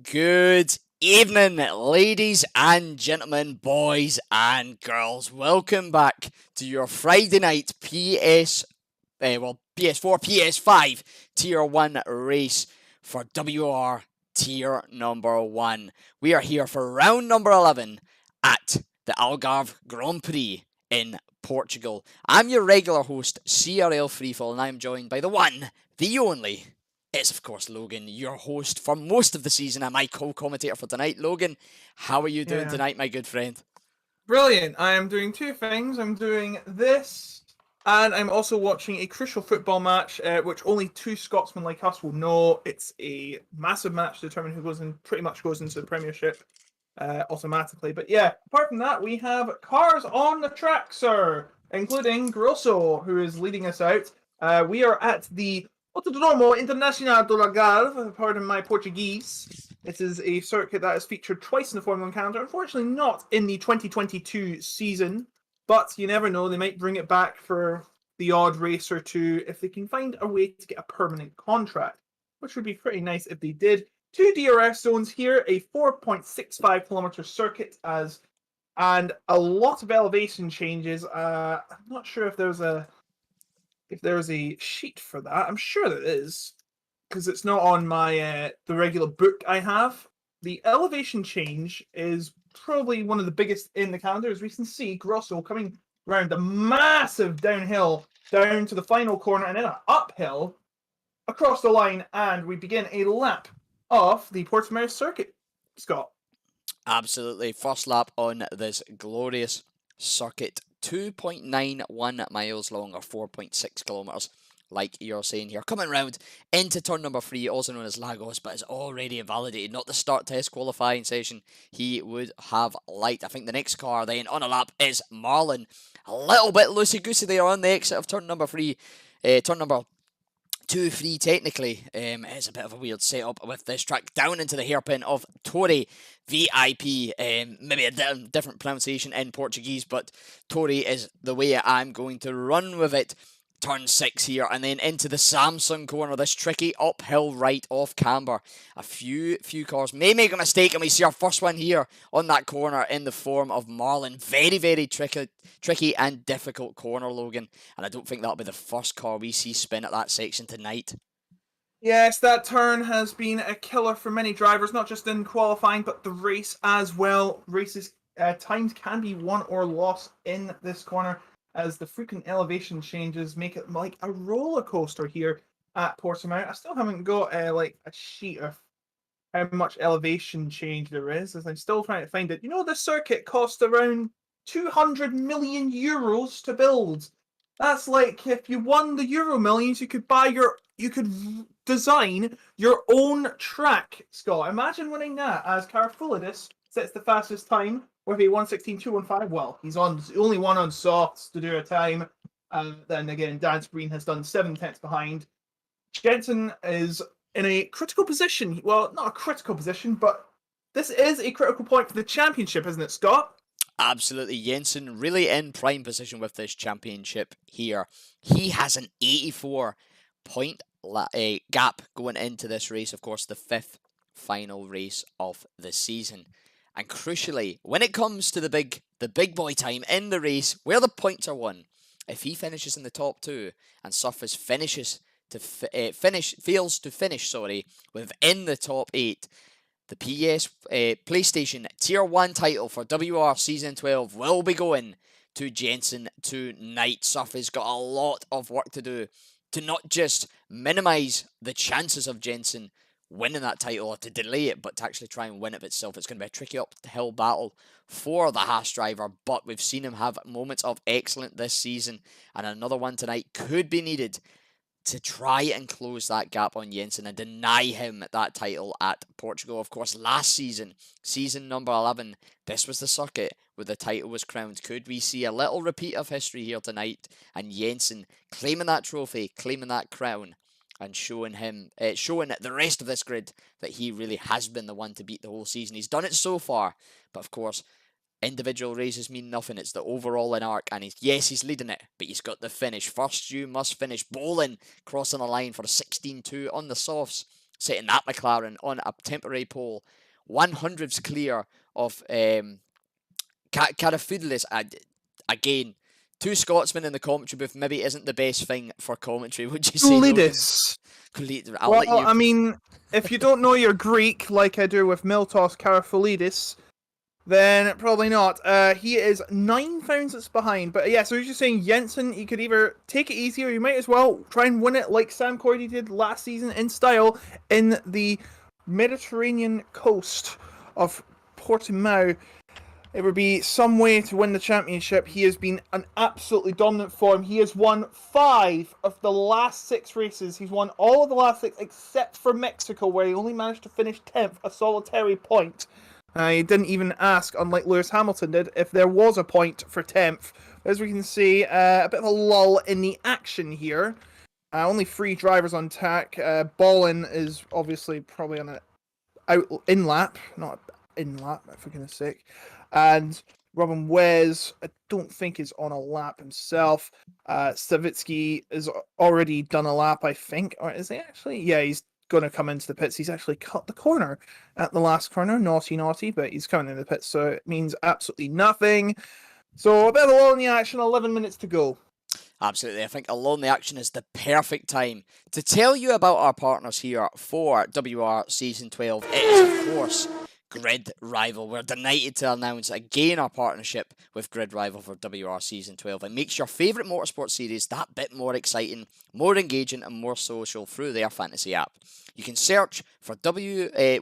Good evening, ladies and gentlemen, boys and girls. Welcome back to your Friday night PS4, PS5 Tier 1 race for WR Tier number 1. We are here for round number 11 at the Algarve Grand Prix in Portugal. I'm your regular host, CRL Freefall, and I'm joined by the one, the only, it's of course Logan, your host for most of the season and my co-commentator for tonight. Logan, how are you doing tonight, my good friend? Brilliant. I am doing two things. I'm doing this, and I'm also watching a crucial football match, which only two Scotsmen like us will know. It's a massive match to determine who pretty much goes into the Premiership automatically. But yeah, apart from that, we have cars on the track, sir, including Grosso, who is leading us out. We are at the Autodromo Internacional do Algarve, pardon my Portuguese. This is a circuit that is featured twice in the Formula 1 calendar. Unfortunately, not in the 2022 season, but you never know. They might bring it back for the odd race or two if they can find a way to get a permanent contract, which would be pretty nice if they did. Two DRS zones here, a 4.65 kilometer circuit and a lot of elevation changes. I'm not sure if there's a sheet for that. I'm sure there is, because it's not on my the regular book I have. The elevation change is probably one of the biggest in the calendar, as we can see Grosso coming around a massive downhill down to the final corner and then an uphill across the line, and we begin a lap of the Portimao circuit. Scott. Absolutely. First lap on this glorious circuit. 2.91 miles long, or 4.6 kilometres, like you're saying here. Coming round into turn number 3, also known as Lagos, but is already validated. Not the start test qualifying session he would have liked. I think the next car then on a lap is Marlin. A little bit loosey-goosey there on the exit of turn number 3. Turn number 2-3 technically. It's a bit of a weird setup with this track down into the hairpin of Torre VIP. Maybe a different pronunciation in Portuguese, but Torre is the way I'm going to run with it. Turn 6 here, and then into the Samsung corner, this tricky uphill right off camber. A few cars may make a mistake, and we see our first one here on that corner in the form of Marlin. Very, very tricky and difficult corner, Logan, and I don't think that'll be the first car we see spin at that section tonight. Yes, that turn has been a killer for many drivers, not just in qualifying, but the race as well. Races times can be won or lost in this corner, as the frequent elevation changes make it like a roller coaster here at Portimao. I still haven't got a sheet of how much elevation change there is, as I'm still trying to find it. You know, the circuit cost around 200 million euros to build. That's like if you won the Euro Millions, you could design your own track, Scott. Imagine winning that, as Karafulidis sets the fastest time with a 1:16.215. Well, he's the only one on softs to do a time. Then again, Dan Spreen has done 7/10 behind. Jensen is in a critical position. Well, not a critical position, but this is a critical point for the championship, isn't it, Scott? Absolutely, Jensen really in prime position with this championship here. He has an 84 point gap going into this race, of course, the 5th final race of the season. And crucially, when it comes to the big boy time in the race, where the points are won, if he finishes in the top 2 and suffers fails to finish within the top 8, the PlayStation Tier 1 title for WR Season 12 will be going to Jensen tonight. Suff got a lot of work to do to not just minimise the chances of Jensen winning that title or to delay it, but to actually try and win it itself. It's going to be a tricky uphill battle for the Haas driver, but we've seen him have moments of excellence this season, and another one tonight could be needed to try and close that gap on Jensen and deny him that title at Portugal. Of course, last season, season number 11, this was the circuit where the title was crowned. Could we see a little repeat of history here tonight and Jensen claiming that trophy, claiming that crown, and showing the rest of this grid that he really has been the one to beat the whole season? He's done it so far, but of course, individual races mean nothing. It's the overall in arc, and he's leading it, but he's got the finish. First, you must finish. Bolin crossing the line for a 16.2 on the softs. setting that McLaren on a temporary pole, 100ths clear of Karafudilis. Again, two Scotsmen in the commentary booth maybe isn't the best thing for commentary, would you say, Logan? Ulidis. I'll Well, let you. I mean, if you don't know your Greek, like I do with Miltos Karafoulidis, then probably not. He is 9 thousandths behind. But yeah, so he's just saying Jensen, he could either take it easy or you might as well try and win it like Sam Cordy did last season in style in the Mediterranean coast of Portimao. It would be some way to win the championship. He has been an absolutely dominant form. He has won 5 of the last 6 races. He's won all of the last 6 except for Mexico, where he only managed to finish 10th, a solitary point. He didn't even ask, unlike Lewis Hamilton did, if there was a point for 10th. As we can see, a bit of a lull in the action here. Only 3 drivers on track. Ballin is obviously probably on an in lap, not in lap, for goodness sake. And Robin Wes, I don't think is on a lap himself. Savitsky has already done a lap, I think. Or is he actually? Yeah, he's going to come into the pits. He's actually cut the corner at the last corner. Naughty, naughty, but he's coming in the pits, so it means absolutely nothing. So a bit of a lull in the action, 11 minutes to go. Absolutely. I think alone the action is the perfect time to tell you about our partners here for WR Season 12. It is, of course, GridRival. We're delighted to announce again our partnership with GridRival for WR Season 12. It makes your favourite motorsport series that bit more exciting, more engaging and more social through their fantasy app. You can search for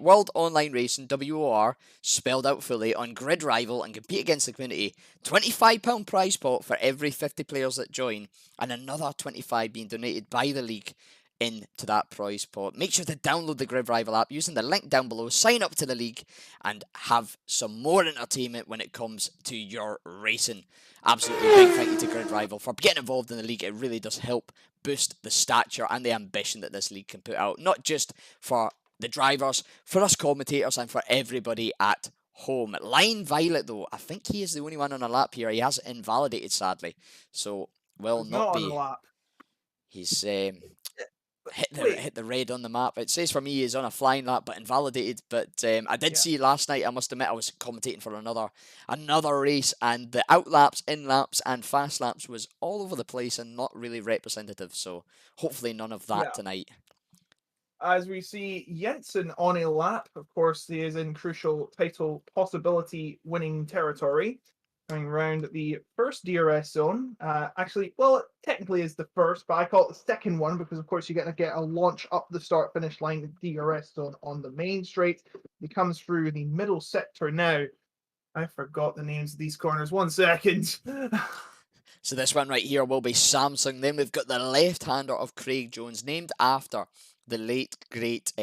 World Online Racing, WOR, spelled out fully, on GridRival and compete against the community. £25 prize pot for every 50 players that join, and another 25 being donated by the league into that prize pot. Make sure to download the GridRival app using the link down below, sign up to the league, and have some more entertainment when it comes to your racing. Absolutely big thank you to GridRival for getting involved in the league. It really does help boost the stature and the ambition that this league can put out, not just for the drivers, for us commentators, and for everybody at home. Line Violet, though, I think he is the only one on a lap here. He has invalidated, sadly, so will not be. On a lap. He's hit the red on the map. It says for me he's on a flying lap, but invalidated. But I did see last night, I must admit, I was commentating for another race, and the out laps, in laps, and fast laps was all over the place and not really representative. So hopefully none of that tonight. As we see Jensen on a lap, of course, he is in crucial title possibility winning territory. Going around the first DRS zone. Actually, well, it technically is the first, but I call it the second one because, of course, you're going to get a launch up the start-finish line, the DRS zone on the main straight. He comes through the middle sector now. I forgot the names of these corners. 1 second. So this one right here will be Samsung. Then we've got the left-hander of Craig Jones, named after the late, great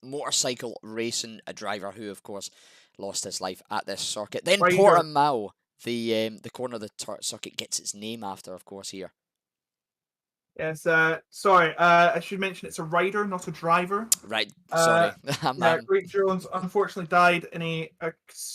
motorcycle racing driver who, of course, lost his life at this circuit. Then Portimao. The corner of the circuit gets its name after, of course, here. Yes, sorry, I should mention it's a rider, not a driver. Right, sorry. Craig Jones unfortunately died in a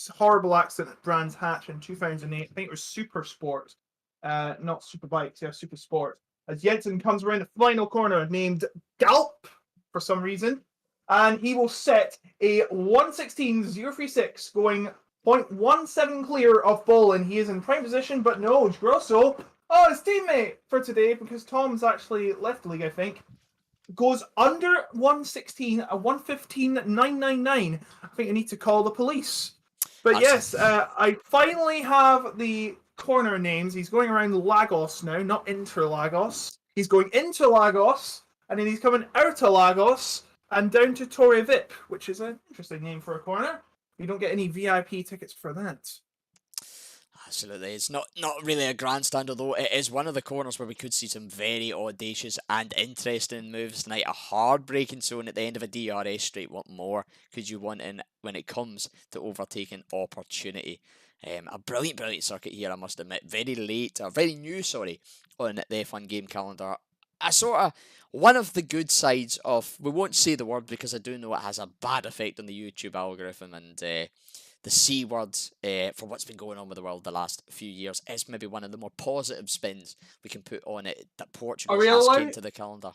horrible accident at Brands Hatch in 2008. I think it was Super Sport, not Super Bikes, yeah, Super Sport. As Jensen comes around the final corner, named Galp for some reason, and he will set a 1:16.036 going 0.17 clear of Bolin. He is in prime position, but no, Grosso, his teammate for today, because Tom's actually left the league, I think, goes under 1:16, a 1:15.999. I think I need to call the police. But yes, I finally have the corner names. He's going around Lagos now, not Interlagos. He's going into Lagos, and then he's coming out of Lagos and down to Torre Vip, which is an interesting name for a corner. You don't get any VIP tickets for that. Absolutely. It's not really a grandstand, although it is one of the corners where we could see some very audacious and interesting moves tonight. A hard-braking zone at the end of a DRS straight. What more could you want in when it comes to overtaking opportunity? A brilliant circuit here, I must admit. Very new, on the F1 game calendar. One of the good sides of, we won't say the word because I do know it has a bad effect on the YouTube algorithm, and the C words for what's been going on with the world the last few years is maybe one of the more positive spins we can put on it that Portugal has came to the calendar.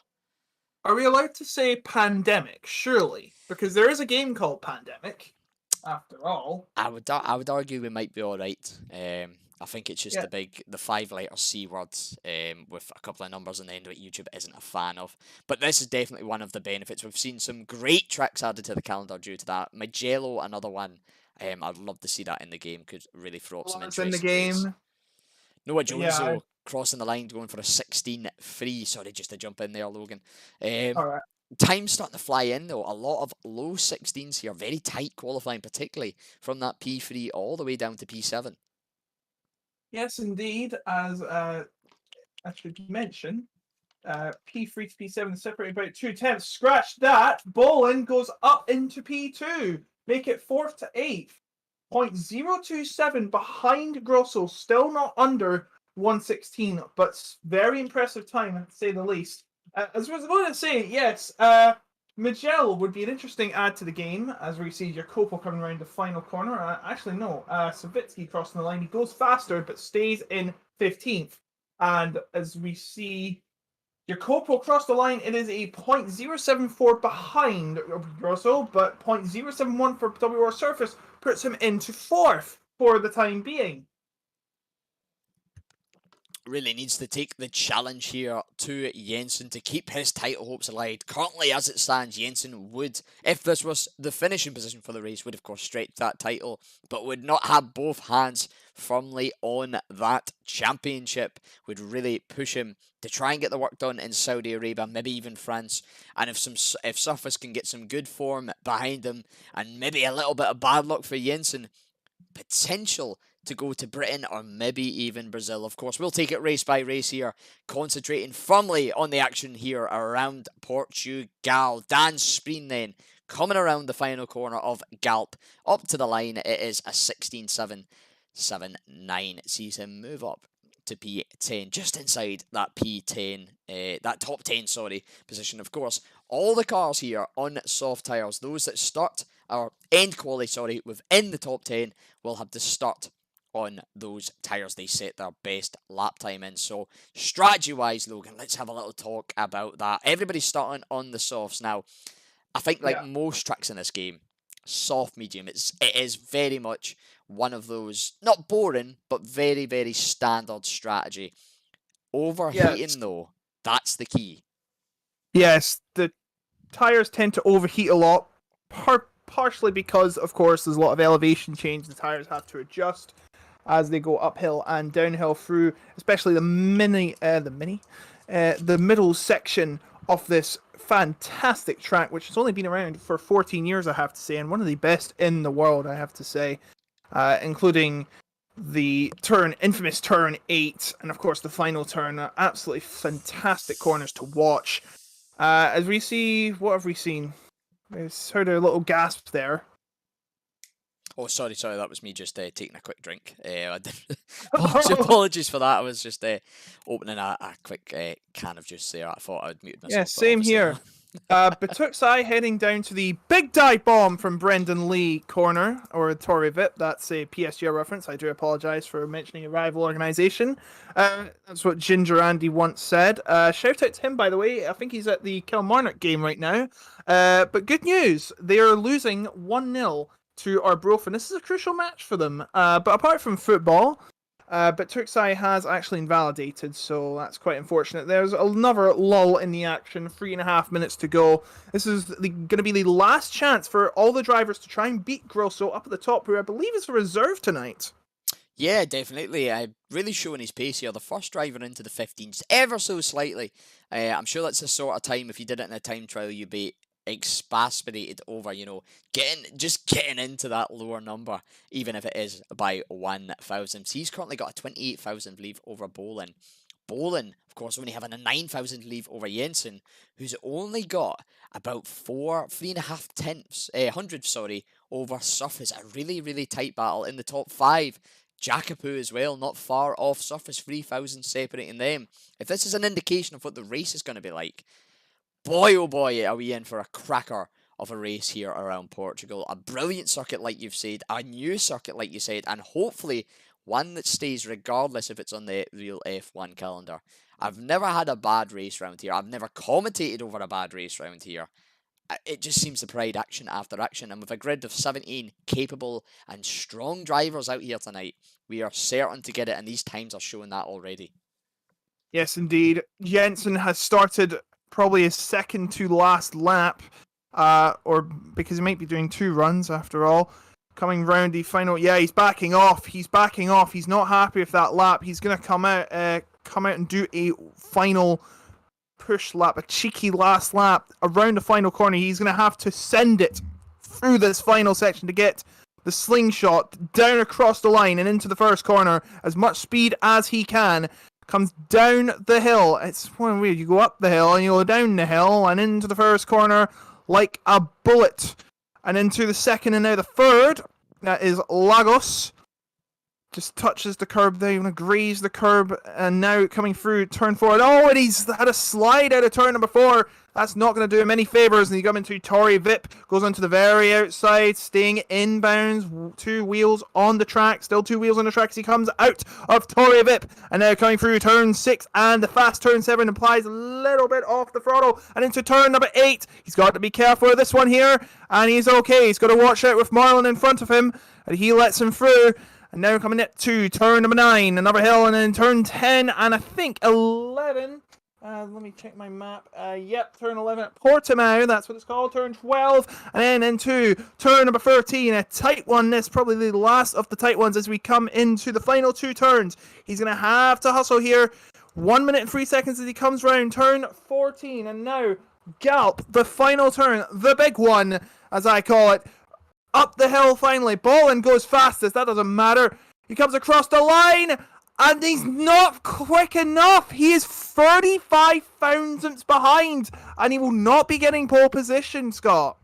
Are we allowed to say pandemic? Surely, because there is a game called Pandemic, after all. I would argue we might be all right. I think it's just Yeah. the 5 letter C words with a couple of numbers on the end of it. YouTube isn't a fan of, but this is definitely one of the benefits. We've seen some great tricks added to the calendar due to that. Magello, another one. I'd love to see that in the game. Could really throw up some Lots in the interesting race. game. Noah But Jones yeah. though crossing the line, going for a 16-3. Sorry, just to jump in there, Logan. Um, All right. Time's starting to fly in though. A lot of low 16s here, very tight qualifying, particularly from that P3 all the way down to P7. Yes, indeed. As I should mention, P3 to P7 separated by 2/10. Scratch that. Bolin goes up into P2. Make it 4th to 8th. 0.027 behind Grosso. Still not under 116, but very impressive time, to say the least. As I was going to say, yes, Miguel would be an interesting add to the game, as we see Jacopo coming around the final corner. Actually, no, Savitsky crossing the line. He goes faster, but stays in 15th. And as we see Jacopo crossed the line, it is a 0.074 behind Grosso, but 0.071 for WOR Surface puts him into 4th for the time being. Really needs to take the challenge here to Jensen to keep his title hopes alive. Currently, as it stands, Jensen would, if this was the finishing position for the race, would of course stretch that title, but would not have both hands firmly on that championship. Would really push him to try and get the work done in Saudi Arabia, maybe even France. And if Surface can get some good form behind him, and maybe a little bit of bad luck for Jensen, potential to go to Britain or maybe even Brazil. Of course, we'll take it race by race here, concentrating firmly on the action here around Portugal. Dan Spreen then coming around the final corner of Galp up to the line. It is a 16.779. Sees him move up to P10, just inside that P10, that top 10, sorry, position. Of course, all the cars here on soft tyres, those that start or end quality, sorry, within the top 10 will have to start on those tyres they set their best lap time in. So strategy wise, Logan, let's have a little talk about that. Everybody's starting on the softs now. I think like most tracks in this game, soft medium, it is very much one of those, not boring, but very, very standard strategy. Overheating though, that's the key. Yes, the tires tend to overheat a lot, partially because, of course, there's a lot of elevation change. The tires have to adjust as they go uphill and downhill through, especially the middle section of this fantastic track, which has only been around for 14 years, I have to say, and one of the best in the world, I have to say, including the infamous turn 8, and of course the final turn. Absolutely fantastic corners to watch. As we see, what have we seen? I heard a little gasp there. Oh, sorry, that was me just taking a quick drink. I did apologies for that. I was just opening a quick can of juice there. I thought I'd muted myself. Yeah, same here. Batuksai heading down to the big dive bomb from Brendan Lee corner, or Tory Vip. That's a PSG reference. I do apologise for mentioning a rival organisation. That's what Ginger Andy once said. Shout out to him, by the way. I think he's at the Kilmarnock game right now. But good news, they are losing 1-0 to Arbroath, and this is a crucial match for them. But apart from football, but Turksai has actually invalidated, so that's quite unfortunate. There's another lull in the action, 3.5 minutes to go. This is going to be the last chance for all the drivers to try and beat Grosso up at the top, who I believe is a reserve tonight. Yeah, definitely. Really showing his pace here. The first driver into the 15s, ever so slightly. I'm sure that's the sort of time, if you did it in a time trial, you'd be exasperated over, getting into that lower number, even if it is by 1,000. He's currently got a 28,000 lead over Bolin. Bolin, of course, only having a 9,000 lead over Jensen, who's only got about 3.5 tenths, hundredths, over Surface. A really, really tight battle in the top 5. Jacopo as well, not far off Surface, 3,000 separating them. If this is an indication of what the race is going to be like, boy, oh boy, are we in for a cracker of a race here around Portugal. A brilliant circuit, like you've said, a new circuit, like you said, and hopefully one that stays regardless if it's on the real F1 calendar. I've never had a bad race round here. I've never commentated over a bad race round here. It just seems to provide action after action, and with a grid of 17 capable and strong drivers out here tonight, we are certain to get it, and these times are showing that already. Yes, indeed. Jensen has started probably his second to last lap, or because he might be doing 2 runs after all. Coming round the final, yeah, he's backing off. He's backing off. He's not happy with that lap. He's gonna come out and do a final push lap, a cheeky last lap around the final corner. He's going to have to send it through this final section to get the slingshot down across the line and into the first corner as much speed as he can. Comes down the hill. It's one weird. You go up the hill and you go down the hill and into the first corner like a bullet. And into the second and now the third. That is Lagos. Just touches the curb there, going to graze the curb, and now coming through turn 4. Oh, and he's had a slide out of turn number 4. That's not going to do him any favours. And he comes into Tori Vip, goes onto the very outside, staying inbounds, 2 wheels on the track, still 2 wheels on the track as he comes out of Tori Vip. And now coming through turn 6, and the fast turn 7 applies a little bit off the throttle, and into turn number 8. He's got to be careful of this one here, and he's okay. He's got to watch out with Marlon in front of him, and he lets him through. And now coming up to turn number 9, another hill, and then turn 10, and I think 11. Let me check my map. Yep, turn 11 at Portimao, that's what it's called. Turn 12, and then into turn number 13, a tight one. This probably the last of the tight ones as we come into the final 2 turns. He's going to have to hustle here. 1 minute and 3 seconds as he comes round turn 14, and now Galp, the final turn, the big one, as I call it. Up the hill finally. Bolin goes fastest. That doesn't matter. He comes across the line. And he's not quick enough. He is 35 thousandths behind. And he will not be getting pole position, Scott.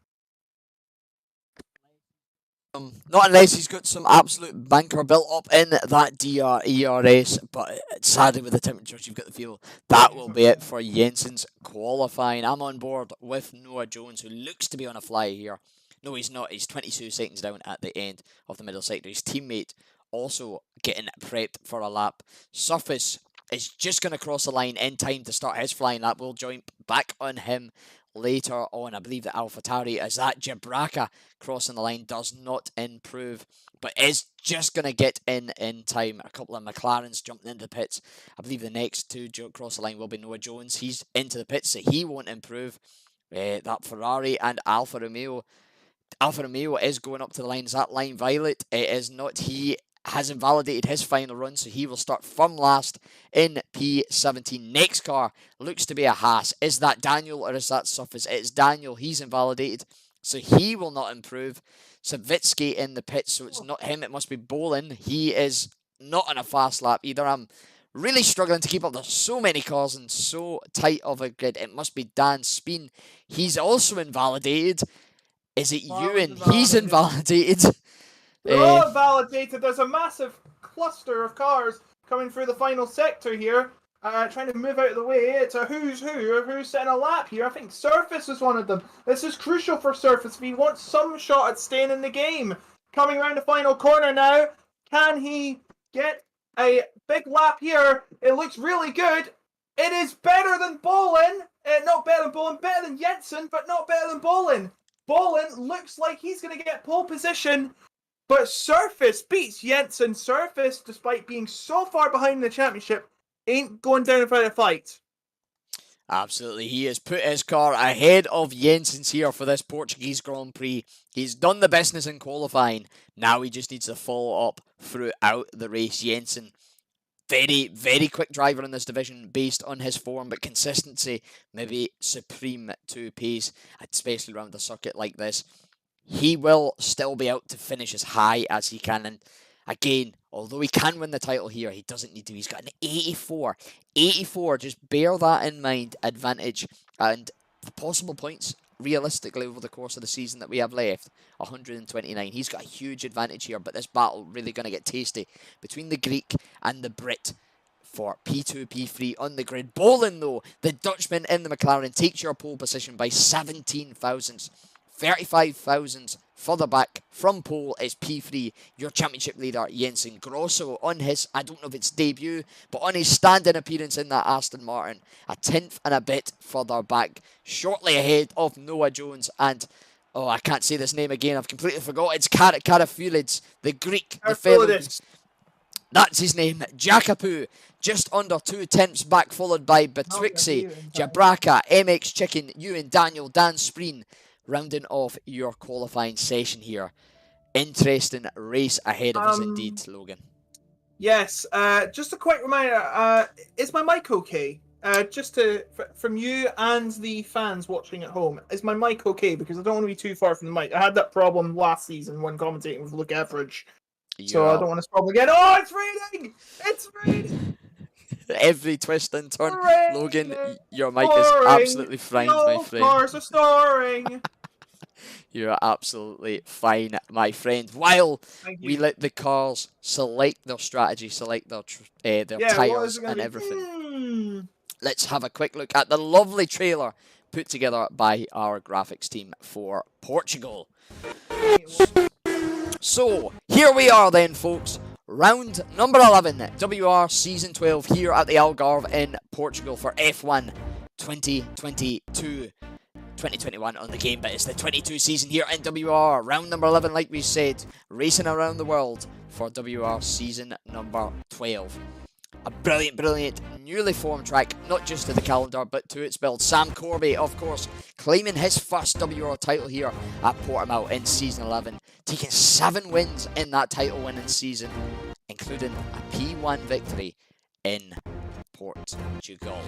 Not unless he's got some absolute banker built up in that ERS. But sadly, with the temperatures, you've got the feel that will be it for Jensen's qualifying. I'm on board with Noah Jones, who looks to be on a fly here. No, he's not. He's 22 seconds down at the end of the middle sector. His teammate also getting prepped for a lap. Surface is just going to cross the line in time to start his flying lap. We'll join back on him later on. I believe that AlphaTauri, as that Jabraka crossing the line does not improve, but is just going to get in time. A couple of McLarens jumping into the pits. I believe the next 2 cross the line will be Noah Jones. He's into the pits, so he won't improve. That Ferrari and Alfa Romeo. Alfa Romeo is going up to the line. Is that line violet? It is not. He has invalidated his final run, so he will start from last in P17. Next car looks to be a Haas. Is that Daniel or is that Surface? It's Daniel. He's invalidated, so he will not improve. Savitsky in the pits, so it's not him. It must be Bolin. He is not on a fast lap either. I'm really struggling to keep up. There's so many cars and so tight of a grid. It must be Dan Speen. He's also invalidated. Is it Ewan? He's invalidated. They're all invalidated. There's a massive cluster of cars coming through the final sector here, trying to move out of the way. It's a who's who of who's setting a lap here. I think Surface is one of them. This is crucial for Surface if he wants some shot at staying in the game. Coming around the final corner now. Can he get a big lap here? It looks really good. It is better than Bolin. Not better than Bolin, better than Jensen, but not better than Bolin. Bolin looks like he's going to get pole position, but Surface beats Jensen. Surface, despite being so far behind in the championship, ain't going down without a fight. Absolutely, he has put his car ahead of Jensen's here for this Portuguese Grand Prix. He's done the business in qualifying. Now he just needs to follow up throughout the race. Jensen, very, very quick driver in this division based on his form, but consistency maybe supreme to pace, especially around a circuit like this. He will still be out to finish as high as he can. And again, although he can win the title here, he doesn't need to. He's got an 84. 84, just bear that in mind, advantage. And the possible points, realistically, over the course of the season that we have left, 129. He's got a huge advantage here, but this battle really going to get tasty between the Greek and the Brit for P2, P3 on the grid. Bolin, though, the Dutchman in the McLaren, takes your pole position by 17 thousandths. 35,000 further back from pole is P3, your championship leader Jensen Grosso on his, I don't know if it's debut, but on his stand-in appearance in that Aston Martin, a tenth and a bit further back, shortly ahead of Noah Jones and, oh, I can't say this name again, I've completely forgot, it's Karafulids, the Greek, the fellow, that's his name, Jakapu, just under 2 tenths back, followed by Betwixy, Jabraka, MX Chicken, Ewan Daniel, Dan Spreen, rounding off your qualifying session here. Interesting race ahead of us indeed, Logan. Yes, just a quick reminder, is my mic okay? Just from you and the fans watching at home, is my mic okay? Because I don't want to be too far from the mic. I had that problem last season when commentating with Luke Average. So I don't want to stop again. Oh, it's raining! It's raining! Every twist and turn. Logan, your mic is absolutely fine, my friend. Cars are soaring. You're absolutely fine, my friend. While we let the cars select their strategy, select their tyres and everything. Let's have a quick look at the lovely trailer put together by our graphics team for Portugal. So, here we are then, folks. Round number 11, WR Season 12 here at the Algarve in Portugal for F1 2022. 2021 on the game, but it's the 22 season here in WR. Round number 11, like we said, racing around the world for WR Season number 12. A brilliant, brilliant, newly formed track, not just to the calendar, but to its build. Sam Corby, of course, claiming his first WR title here at Portimao in Season 11, taking 7 wins in that title-winning season, including a P1 victory in Portugal.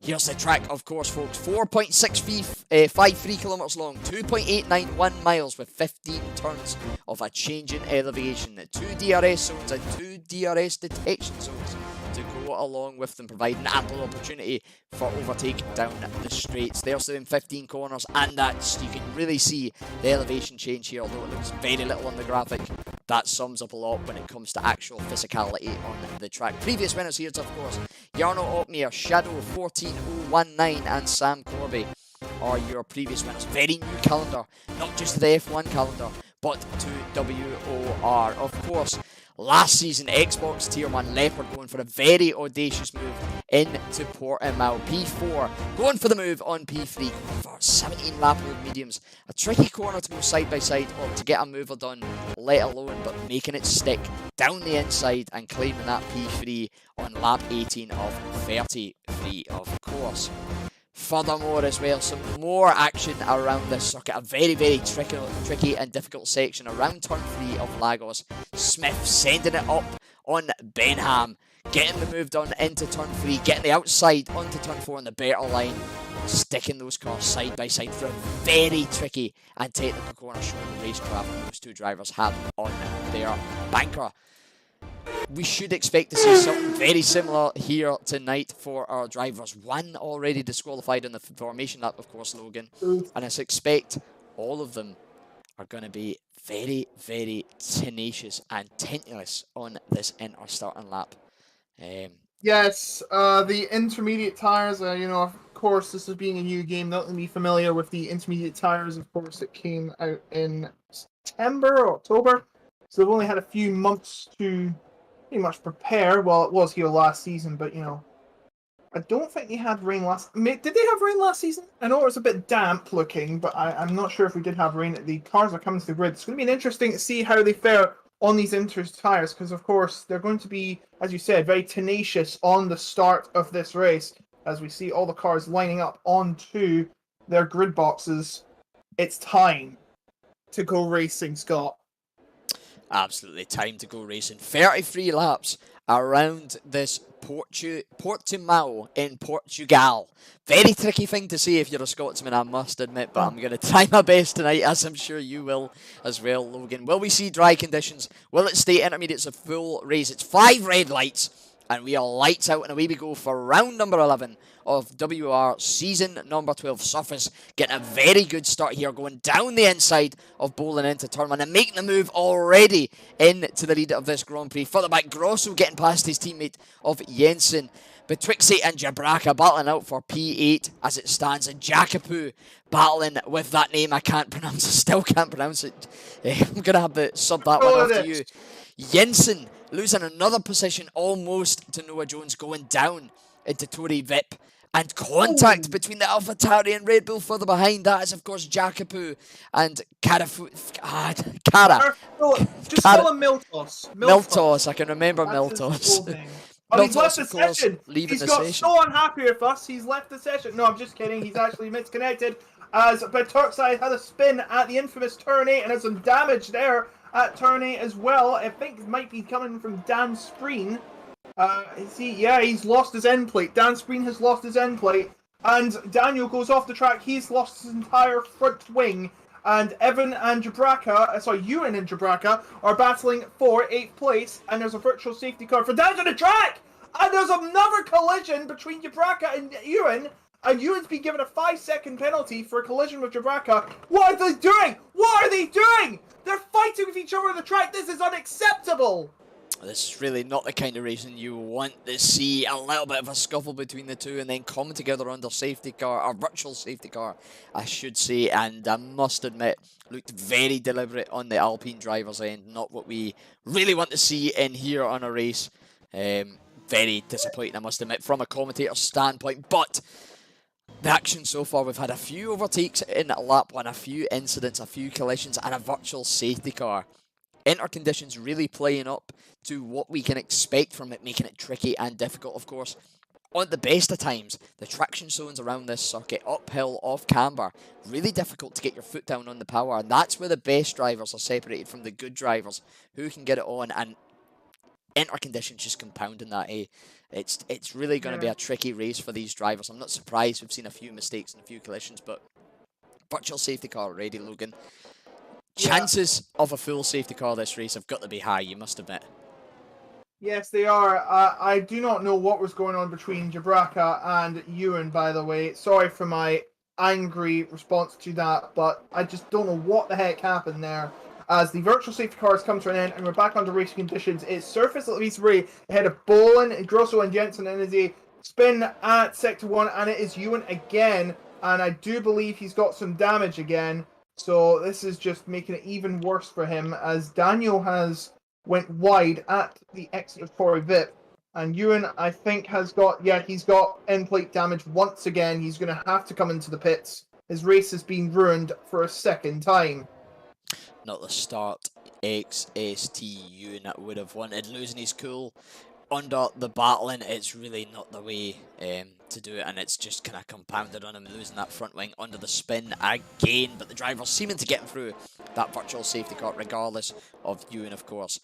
Here's the track, of course, folks. 4.653 kilometres long, 2.891 miles with 15 turns of a change in elevation, 2 DRS zones and 2 DRS detection zones to go along with them, providing ample opportunity for overtake down the straights. There's them 15 corners, and that's, you can really see the elevation change here, although it looks very little on the graphic. That sums up a lot when it comes to actual physicality on the track. Previous winners here, of course, Jarno Opmeer, Shadow 14019 and Sam Corby are your previous winners. Very new calendar, not just to the F1 calendar, but to WOR. Of course, last season, Xbox Tier 1 Leopard going for a very audacious move into Portimao. P4 going for the move on P3, going for 17 lap road mediums. A tricky corner to go side by side or to get a mover done, let alone, but making it stick down the inside and claiming that P3 on lap 18 of 33, of course. Furthermore as well, some more action around this circuit. A very, very tricky and difficult section around turn 3 of Lagos. Smith sending it up on Benham, getting the move done into turn 3, getting the outside onto turn 4 on the better line, sticking those cars side by side for a very tricky and technical corner, showing the racecraft those two drivers have on their banker. We should expect to see something very similar here tonight for our drivers. One already disqualified in the formation lap, of course, Logan. And I suspect all of them are going to be very, very tenacious and tenuous on this inter-starting lap. Yes, the intermediate tyres, of course, this is being a new game, not to be familiar with the intermediate tyres. Of course, it came out in September or October. So they've only had a few months to pretty much prepare. Well, it was here last season, but I don't think they had rain last. Did they have rain last season? I know it was a bit damp looking, but I'm not sure if we did have rain. The cars are coming to the grid. It's going to be interesting to see how they fare on these inter tires, because of course they're going to be, as you said, very tenacious on the start of this race. As we see all the cars lining up onto their grid boxes, it's time to go racing, Scott. Absolutely time to go racing. 33 laps around this Portimao in Portugal. Very tricky thing to say if you're a Scotsman, I must admit, but I'm going to try my best tonight, as I'm sure you will as well, Logan. Will we see dry conditions? Will it stay intermediates a full race? It's 5 red lights And we are lights out and away we go for round number 11 of WR season number 12. Surface getting a very good start here, going down the inside of Bolin into turn 1 and making the move already into the lead of this Grand Prix. Further back, Grosso getting past his teammate of Jensen. Betwixie and Jabraka battling out for P8 as it stands, and Jakapu battling with that name I can't pronounce. I still can't pronounce it. I'm going to have to sub that one off to you. Jensen losing another position almost to Noah Jones, going down into Tory Vip. And contact between the AlphaTauri and Red Bull further behind. That is, of course, Jakapu and Kara. Just call him Miltos. Miltos, I can remember Miltos. Oh, he's left the session. He's got so unhappy with us. He's left the session. No, I'm just kidding. He's actually misconnected. As Turkside had a spin at the infamous turn 8 and has some damage there at turn 8 as well. I think it might be coming from Dan Spreen. Yeah, he's lost his end plate. Dan Spreen has lost his end plate. And Daniel goes off the track. He's lost his entire front wing. And Ewan and Jabraka are battling for 8th place. And there's a virtual safety car for down to the track! And there's another collision between Jabraka and Ewan. And Ewan's been given a 5-second penalty for a collision with Jabraka. What are they doing? What are they doing? They're fighting with each other on the track. This is unacceptable. This is really not the kind of racing you want to see. A little bit of a scuffle between the two and then coming together under safety car, or virtual safety car, I should say. And I must admit, looked very deliberate on the Alpine driver's end. Not what we really want to see in here on a race. Very disappointing, I must admit, from a commentator's standpoint. But the action so far, we've had a few overtakes in lap 1, a few incidents, a few collisions, and a virtual safety car. Enter conditions really playing up to what we can expect from it, making it tricky and difficult, of course. On the best of times, the traction zones around this circuit, uphill, off camber, really difficult to get your foot down on the power, and that's where the best drivers are separated from the good drivers who can get it on, and enter conditions just compounding that. It's really going to be a tricky race for these drivers. I'm not surprised we've seen a few mistakes and a few collisions, but virtual safety car already, Logan. Chances of a full safety car this race have got to be high, you must admit. Yes, they are. I do not know what was going on between Jabraka and Ewan, by the way. Sorry for my angry response to that, but I just don't know what the heck happened there. As the virtual safety car has come to an end and we're back under racing conditions, it's Surface at least Ray ahead of Bolin, Grosso and Jensen, and is a spin at Sector 1, and it is Ewan again, and I do believe he's got some damage again. So this is just making it even worse for him, as Daniel has went wide at the exit of Tory Vip. And Ewan, I think, has got, he's got end plate damage once again. He's going to have to come into the pits. His race has been ruined for a second time. Not the start XST Ewan would have wanted. Losing his cool under the battling, it's really not the way to do it, and it's just kind of compounded on him, losing that front wing under the spin again. But the driver's seeming to get him through that virtual safety car, regardless of Ewan, of course.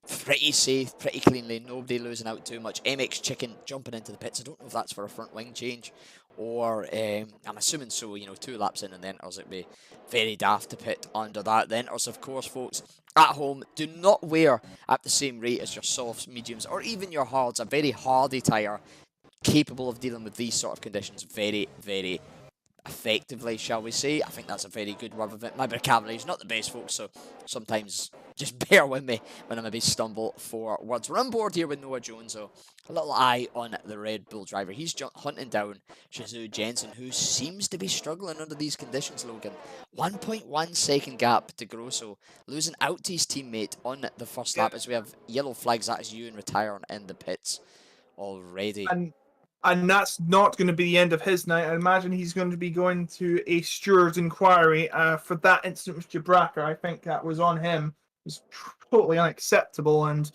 Pretty safe, pretty cleanly, nobody losing out too much. MX Chicken jumping into the pits. I don't know if that's for a front wing change, or I'm assuming so, 2 laps in and then it'd be very daft to pit under that. The enters, of course, folks, at home, do not wear at the same rate as your softs, mediums, or even your hards. A very hardy tyre, capable of dealing with these sort of conditions very, very effectively, shall we say. I think that's a very good word of it. My vocabulary is not the best, folks, so sometimes just bear with me when I maybe stumble for words. We're on board here with Noah Jones, so a little eye on the Red Bull driver. He's hunting down Shizou Jensen, who seems to be struggling under these conditions, Logan. 1.1 second gap to Grosso, losing out to his teammate on the first lap as we have yellow flags. That is Ewan retiring in the pits already. And that's not going to be the end of his night. I imagine he's going to be going to a steward's inquiry for that incident with Jabraka. I think that was on him. It was totally unacceptable, and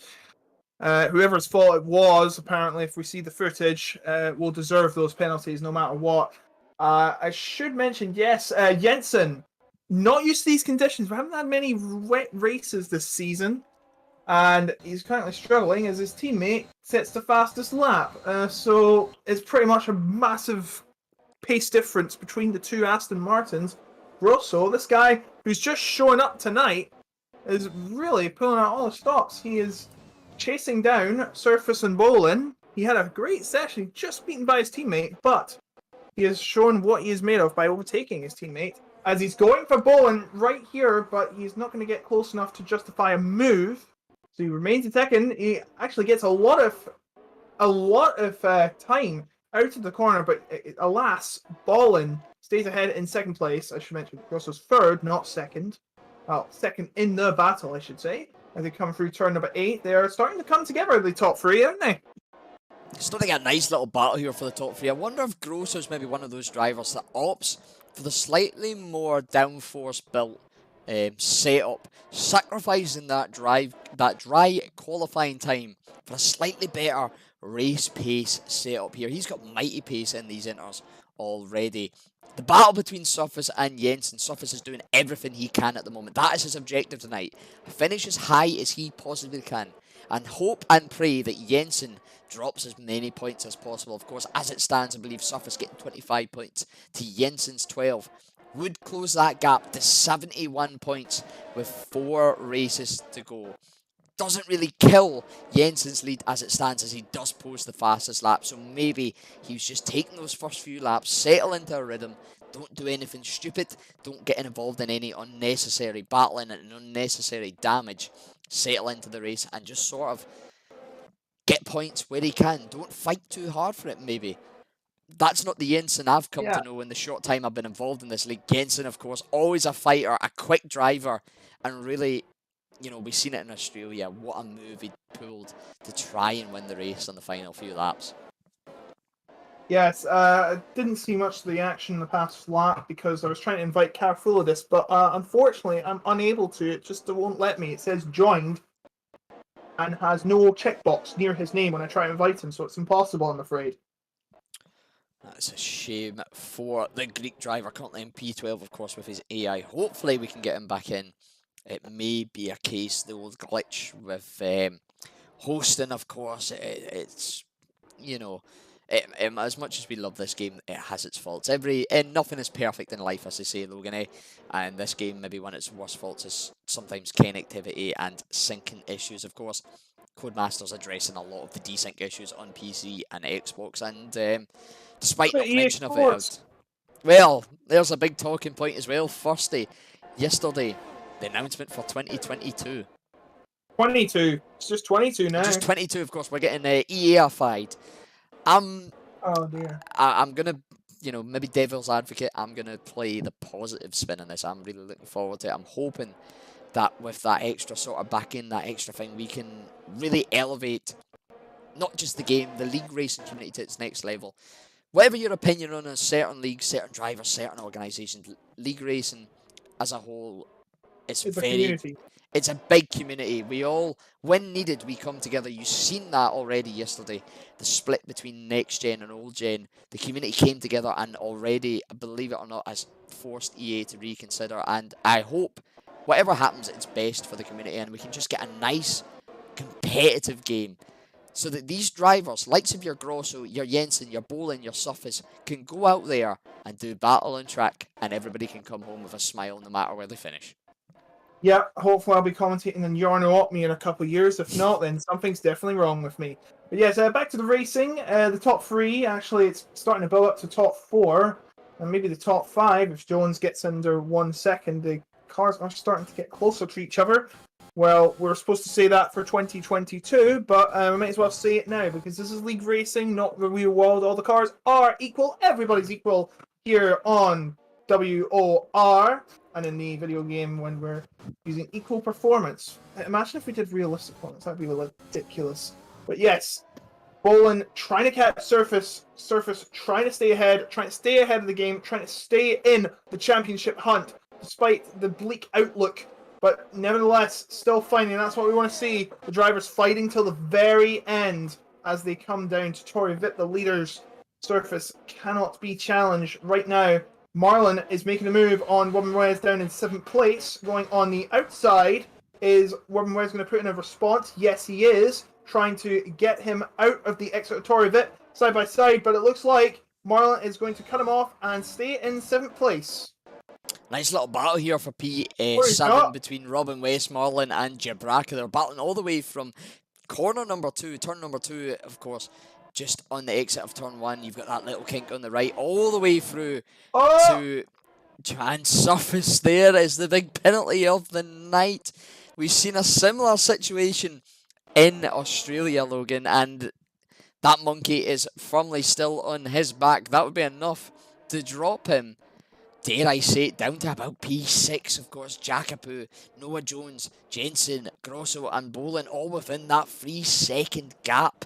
whoever's fault it was, apparently, if we see the footage, will deserve those penalties no matter what. I should mention, yes, Jensen, not used to these conditions. We haven't had many wet races this season, and he's currently struggling as his teammate sets the fastest lap. So it's pretty much a massive pace difference between the two Aston Martins. Grosso, this guy who's just showing up tonight, is really pulling out all the stops. He is chasing down Surface and Bolin, He had a great session, just beaten by his teammate, but he has shown what he is made of by overtaking his teammate. As he's going for Bolin right here, but he's not going to get close enough to justify a move. So he remains in second. He actually gets a lot of time out of the corner, but alas, Bolin stays ahead in second place. I should mention Grosso's third, not second. Well, second in the battle, I should say. As they come through turn number 8, they are starting to come together, the top 3, aren't they? Starting a nice little battle here for the top 3. I wonder if Grosso's maybe one of those drivers that opts for the slightly more downforce built setup, sacrificing that dry qualifying time for a slightly better race pace setup here. He's got mighty pace in these inters already. The battle between Surface and Jensen. Surface is doing everything he can at the moment. That is his objective tonight. Finish as high as he possibly can. And hope and pray that Jensen drops as many points as possible. Of course, as it stands, I believe Surface getting 25 points to Jensen's 12. Would close that gap to 71 points with 4 races to go. Doesn't really kill Jensen's lead as it stands, as he does post the fastest lap. So maybe he was just taking those first few laps, settle into a rhythm, don't do anything stupid, don't get involved in any unnecessary battling and unnecessary damage. Settle into the race and just sort of get points where he can. Don't fight too hard for it, maybe. That's not the Jensen I've come to know in the short time I've been involved in this league. Jensen, of course, always a fighter, a quick driver, and really, you know, we've seen it in Australia. What a move he pulled to try and win the race on the final few laps. Yes, I didn't see much of the action in the past lap because I was trying to invite Carfuladis, but unfortunately I'm unable to. It just won't let me. It says joined and has no checkbox near his name when I try to invite him, so it's impossible, I'm afraid. That's a shame for the Greek driver, currently in P12, of course, with his AI. Hopefully we can get him back in. It may be a case, the old glitch with hosting, of course. It's, you know, as much as we love this game, it has its faults. Nothing is perfect in life, as they say, Logan, eh? And this game, maybe one of its worst faults is sometimes connectivity and syncing issues, of course. Codemasters addressing a lot of the desync issues on PC and Xbox, and despite not mention of it, well, there's a big talking point as well. Firstly, yesterday, the announcement for 2022. 22. It's just 22 now. Just 22, of course. We're getting EA-fied. Oh dear. I'm gonna, you know, maybe devil's advocate. I'm gonna play the positive spin on this. I'm really looking forward to it. I'm hoping that with that extra sort of backing, that extra thing, we can really elevate not just the game, the league racing community to its next level. Whatever your opinion on a certain league, certain drivers, certain organisations, league racing as a whole, it's a big community. We all, when needed, we come together. You've seen that already yesterday. The split between next gen and old gen. The community came together and already, believe it or not, has forced EA to reconsider. And I hope whatever happens, it's best for the community and we can just get a nice competitive game. So that these drivers, likes of your Grosso, your Jensen, your Bolin, your Surface, can go out there and do battle on track and everybody can come home with a smile no matter where they finish. Yeah, hopefully I'll be commentating on Yarno Op me in a couple of years. If not, then something's definitely wrong with me. But yes, back to the racing. The top 3, actually, it's starting to build up to top 4. And maybe the top 5 if Jones gets under 1 second. The cars are starting to get closer to each other. Well, we're supposed to say that for 2022, but we might as well say it now because this is league racing, not the real world. All the cars are equal. Everybody's equal here on WOR and in the video game when we're using equal performance. Imagine if we did realistic ones. That'd be ridiculous. But yes, Bolin trying to catch Surface trying to stay ahead of the game, trying to stay in the championship hunt despite the bleak outlook. But nevertheless, still fighting. That's what we want to see. The drivers fighting till the very end as they come down to Torivit, the leaders. Surface cannot be challenged right now. Marlon is making a move on Webbenware down in 7th place. Going on the outside is Webbenware's going to put in a response. Yes, he is. Trying to get him out of the exit of Torivit side by side. But it looks like Marlon is going to cut him off and stay in 7th place. Nice little battle here for P7 between Robin Westmoreland and Jabraka. They're battling all the way from corner number 2, turn number 2, of course, just on the exit of turn 1. You've got that little kink on the right, all the way through Oh! to and surface. There is the big penalty of the night. We've seen a similar situation in Australia, Logan, and that monkey is firmly still on his back. That would be enough to drop him, dare I say it, down to about P6. Of course, Jackapu, Noah Jones, Jensen, Grosso and Bolin all within that 3-second gap.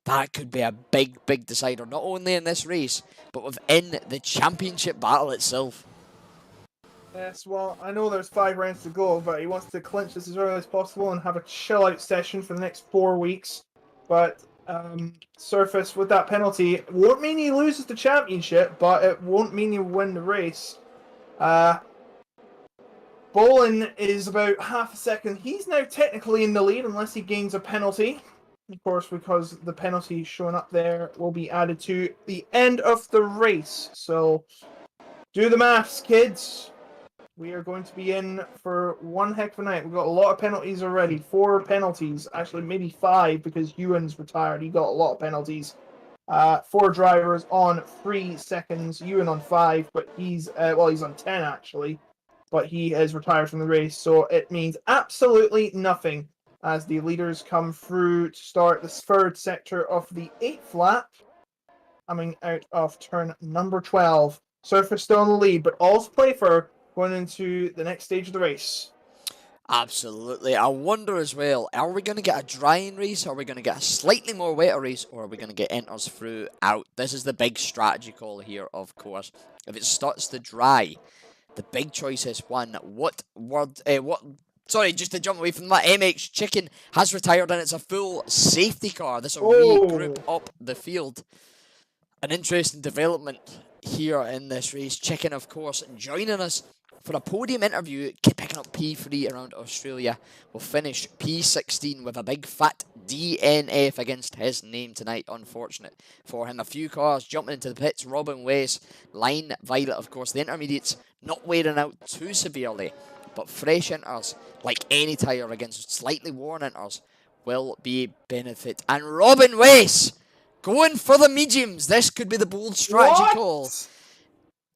That could be a big, big decider, not only in this race, but within the championship battle itself. Yes, well, I know there's 5 rounds to go, but he wants to clinch this as early as possible and have a chill-out session for the next 4 weeks. But Surface, with that penalty, won't mean he loses the championship, but it won't mean he'll win the race. Bolin is about half a second. He's now technically in the lead unless he gains a penalty. Of course, because the penalty showing up there will be added to the end of the race. So, do the maths, kids. We are going to be in for one heck of a night. We've got a lot of penalties already. 4 penalties. Actually, maybe 5 because Ewan's retired. He got a lot of penalties. 4 drivers on 3 seconds. Ewan on 5, but he's on 10 actually. But he is retired from the race, so it means absolutely nothing as the leaders come through to start the 3rd sector of the 8th lap, coming out of turn number 12. Surface still in the lead, but all's play for going into the next stage of the race. Absolutely. I wonder as well, are we going to get a drying race? Are we going to get a slightly more wetter race? Or are we going to get enters through out? This is the big strategy call here, of course. If it starts to dry, the big choice is one. Sorry, just to jump away from that, MX Chicken has retired and it's a full safety car. This will regroup up the field. An interesting development here in this race. Chicken, of course, joining us for a podium interview, picking up P3 around Australia. Will finish P16 with a big fat DNF against his name tonight. Unfortunate for him. A few cars jumping into the pits. Robin West, Line Violet, of course. The intermediates not wearing out too severely, but fresh inters, like any tyre against slightly worn inters, will be a benefit. And Robin West going for the mediums. This could be the bold strategy call.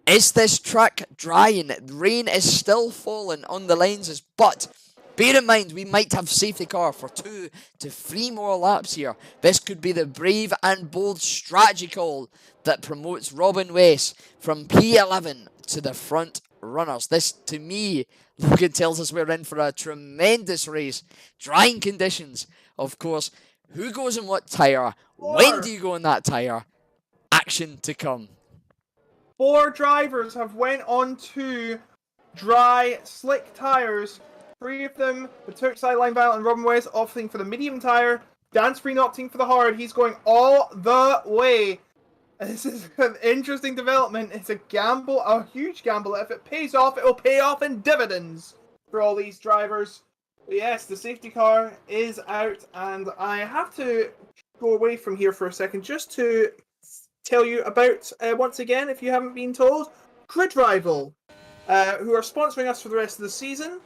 Is this track drying? Rain is still falling on the lenses, but bear in mind we might have safety car for 2 to 3 more laps here. This could be the brave and bold strategy call that promotes Robin West from P11 to the front runners. This, to me, Logan, tells us we're in for a tremendous race. Drying conditions, of course. Who goes in what tyre? When do you go in that tyre? Action to come. 4 drivers have went on to dry, slick tyres. 3 of them, the Turk Line Violet and Robin West, opting for the medium tyre. Danspree opting for the hard. He's going all the way. This is an interesting development. It's a gamble, a huge gamble. If it pays off, it will pay off in dividends for all these drivers. But yes, the safety car is out, and I have to go away from here for a second just to tell you about, once again, if you haven't been told, GridRival, who are sponsoring us for the rest of the season.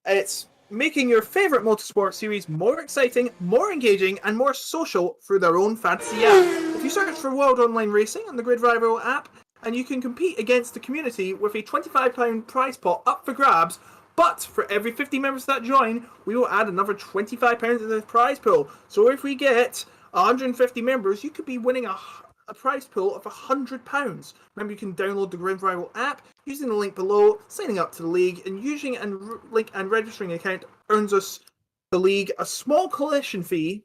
It's making your favourite motorsport series more exciting, more engaging, and more social through their own fancy app. If you search for World Online Racing on the GridRival app, and you can compete against the community with a £25 prize pot up for grabs, but for every 50 members that join, we will add another £25 to the prize pool. So if we get 150 members, you could be winning a prize pool of £100. Remember, you can download the GridRival app using the link below, signing up to the league, and using and registering an account earns us, the league, a small commission fee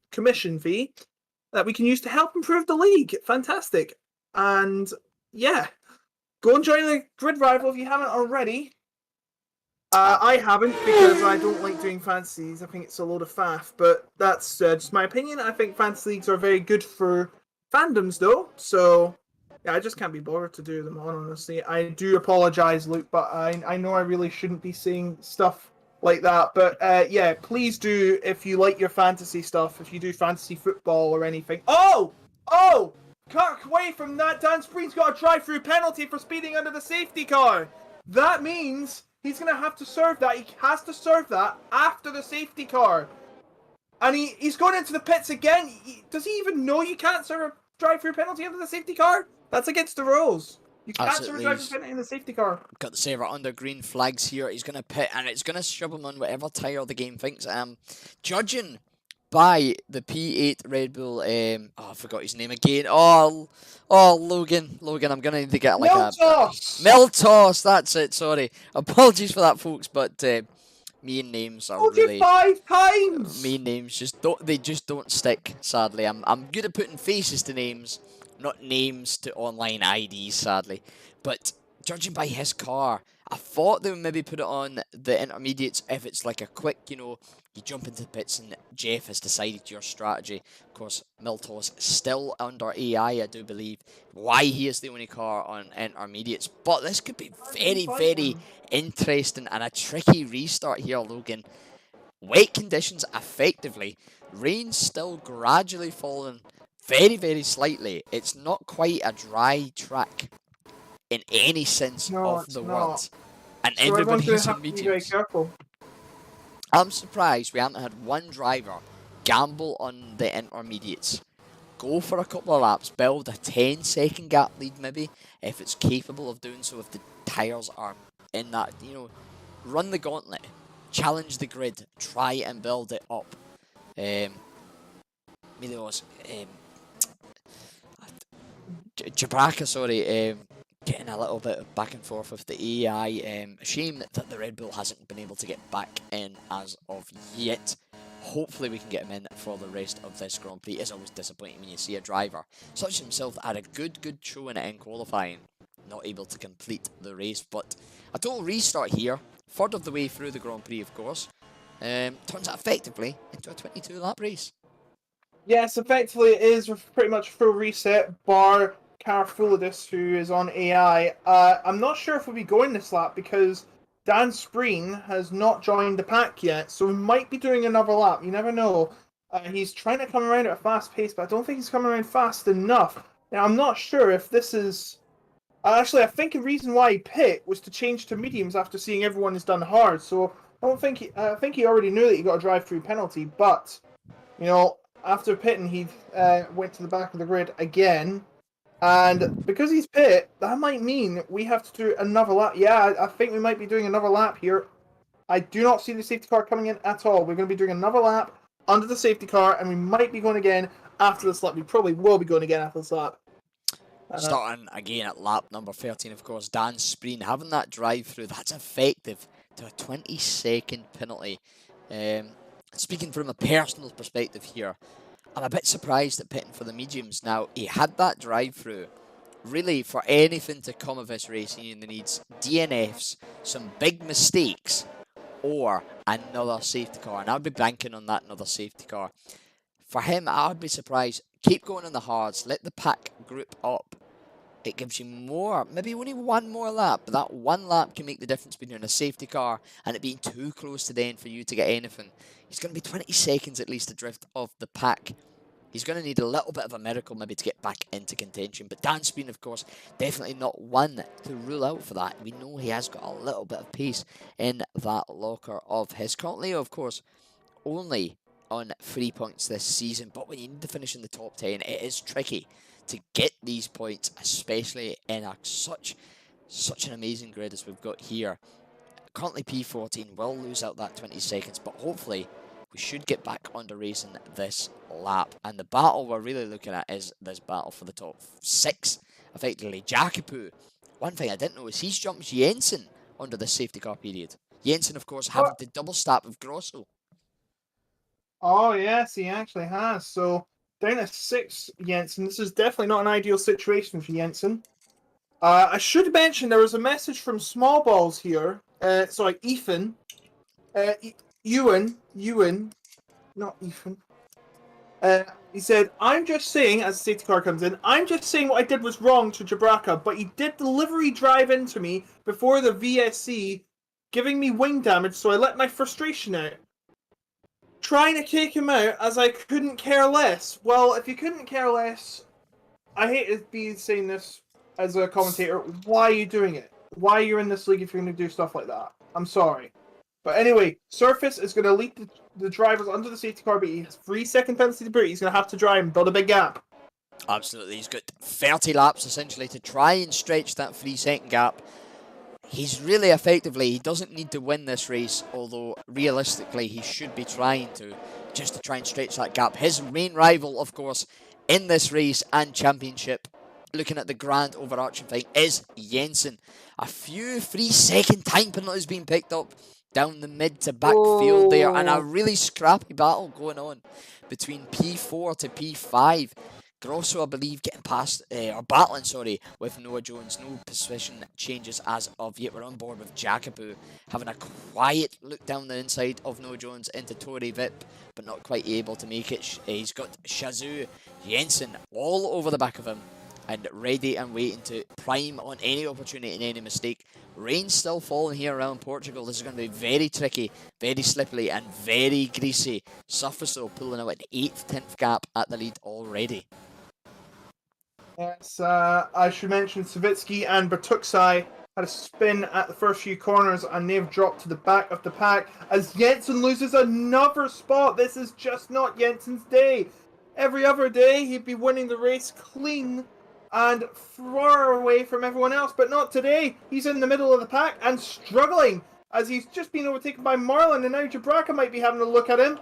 that we can use to help improve the league. Fantastic. And yeah, go and join the GridRival if you haven't already. I haven't, because I don't like doing fantasies. I think it's a load of faff, but that's just my opinion. I think fantasy leagues are very good for fandoms though, so yeah, I just can't be bothered to do them on, honestly. I do apologize, Luke, but I know I really shouldn't be saying stuff like that, but yeah, please do, if you like your fantasy stuff, if you do fantasy football or anything. Oh! Cut away from that. Danspree's got a drive-through penalty for speeding under the safety car. That means he's going to have to serve that. He has to serve that after the safety car. And he's going into the pits again. Does he even know you can't serve drive-through penalty under the safety car? That's against the rules. You can't serve a Absolutely. drive-through penalty in the safety car. Got the saver under green flags here. He's going to pit, and it's going to shove him on whatever tire the game thinks. Judging by the P8 Red Bull, I forgot his name again. Oh, Logan, I'm going to need to get like Miltos! Miltos, that's it, sorry. Apologies for that, folks, but me and names are really... 5 times! Me and names just don't stick, sadly. I'm good at putting faces to names, not names to online IDs, sadly. But judging by his car, I thought they would maybe put it on the intermediates if it's like a quick, you jump into the pits and Jeff has decided your strategy. Of course, Miltos still under AI, I do believe, why he is the only car on intermediates. But this could be very, very interesting and a tricky restart here, Logan. Wet conditions effectively. Rain still gradually falling very, very slightly. It's not quite a dry track in any sense of the word. And so everybody's in mediums. Very careful. I'm surprised we haven't had one driver gamble on the intermediates. Go for a couple of laps, build a 10-second gap lead maybe, if it's capable of doing so, if the tyres are in that, run the gauntlet, challenge the grid, try and build it up. Jabraka, sorry, getting a little bit of back and forth with the AI. A shame that the Red Bull hasn't been able to get back in as of yet. Hopefully we can get him in for the rest of this Grand Prix. It's always disappointing when you see a driver such as himself that had a good show in it in qualifying, not able to complete the race. But a total restart here, third of the way through the Grand Prix, of course. Turns out effectively into a 22-lap race. Yes, effectively it is pretty much full reset, bar Carfuladis, who is on AI. I'm not sure if we'll be going this lap because Dan Spreen has not joined the pack yet, so we might be doing another lap. You never know. He's trying to come around at a fast pace, but I don't think he's coming around fast enough. Now, I'm not sure if this is... Actually, I think the reason why he pit was to change to mediums after seeing everyone has done hard, so I think he already knew that he got a drive-through penalty, but, after pitting, he went to the back of the grid again. And because he's pit, that might mean we have to do another lap. Yeah, I think we might be doing another lap here. I do not see the safety car coming in at all. We're going to be doing another lap under the safety car, and we might be going again after this lap. We probably will be going again after this lap. Starting again at lap number 13, of course, Dan Spreen having that drive-through. That's effective to a 20-second penalty. Speaking from a personal perspective here, I'm a bit surprised at pitting for the mediums. Now, he had that drive-through. Really, for anything to come of this race, he needs DNFs, some big mistakes, or another safety car. And I'd be banking on that another safety car. For him, I would be surprised. Keep going on the hards. Let the pack group up. It gives you more, maybe only one more lap, but that one lap can make the difference between a safety car and it being too close to the end for you to get anything. He's going to be 20 seconds at least adrift of the pack. He's going to need a little bit of a miracle maybe to get back into contention. But Dan Spreen, of course, definitely not one to rule out for that. We know he has got a little bit of pace in that locker of his. Currently, of course, only on 3 points this season. But when you need to finish in the top 10, it is tricky to get these points, especially in such an amazing grid as we've got here. Currently P14 will lose out that 20 seconds, but hopefully we should get back onto racing this lap. And the battle we're really looking at is this battle for the top 6, effectively. Jacopo, one thing I didn't know is he's jumped Jensen under the safety car period. Jensen, of course, having the double stab of Grosso. Oh, yes, he actually has. So, down at 6, Jensen. This is definitely not an ideal situation for Jensen. I should mention there was a message from Small Balls here. Ethan. Ewan, not Ethan. He said, I'm just saying, as the safety car comes in, I'm just saying what I did was wrong to Jabraka, but he did delivery drive into me before the VSC, giving me wing damage, so I let my frustration out. Trying to kick him out as I couldn't care less. Well, if you couldn't care less, I hate to be saying this as a commentator, why are you doing it? Why are you in this league if you're going to do stuff like that? I'm sorry. But anyway, Surface is going to lead the drivers under the safety car, but he has 3-second penalty to boot. He's going to have to drive and build a big gap. Absolutely, he's got 30 laps essentially to try and stretch that 3-second gap. He's really effectively, he doesn't need to win this race, although realistically he should be trying to, just to try and stretch that gap. His main rival, of course, in this race and championship, looking at the grand overarching thing, is Jensen. A few 3-second time penalties being picked up down the mid to back field there, and a really scrappy battle going on between P4 to P5. Grosso, I believe, getting past, or battling, sorry, with Noah Jones. No position changes as of yet. We're on board with Jacobu, having a quiet look down the inside of Noah Jones into Tori Vip, but not quite able to make it. He's got Shazoo Jensen all over the back of him, and ready and waiting to prime on any opportunity and any mistake. Rain's still falling here around Portugal. This is going to be very tricky, very slippery, and very greasy. Surface, though, pulling out an 8th, 10th gap at the lead already. Yes, I should mention Savitsky and Bertuksai had a spin at the first few corners, and they've dropped to the back of the pack as Jensen loses another spot. This is just not Jensen's day. Every other day, he'd be winning the race clean and far away from everyone else, but not today. He's in the middle of the pack and struggling as he's just been overtaken by Marlon, and now Jabraka might be having a look at him.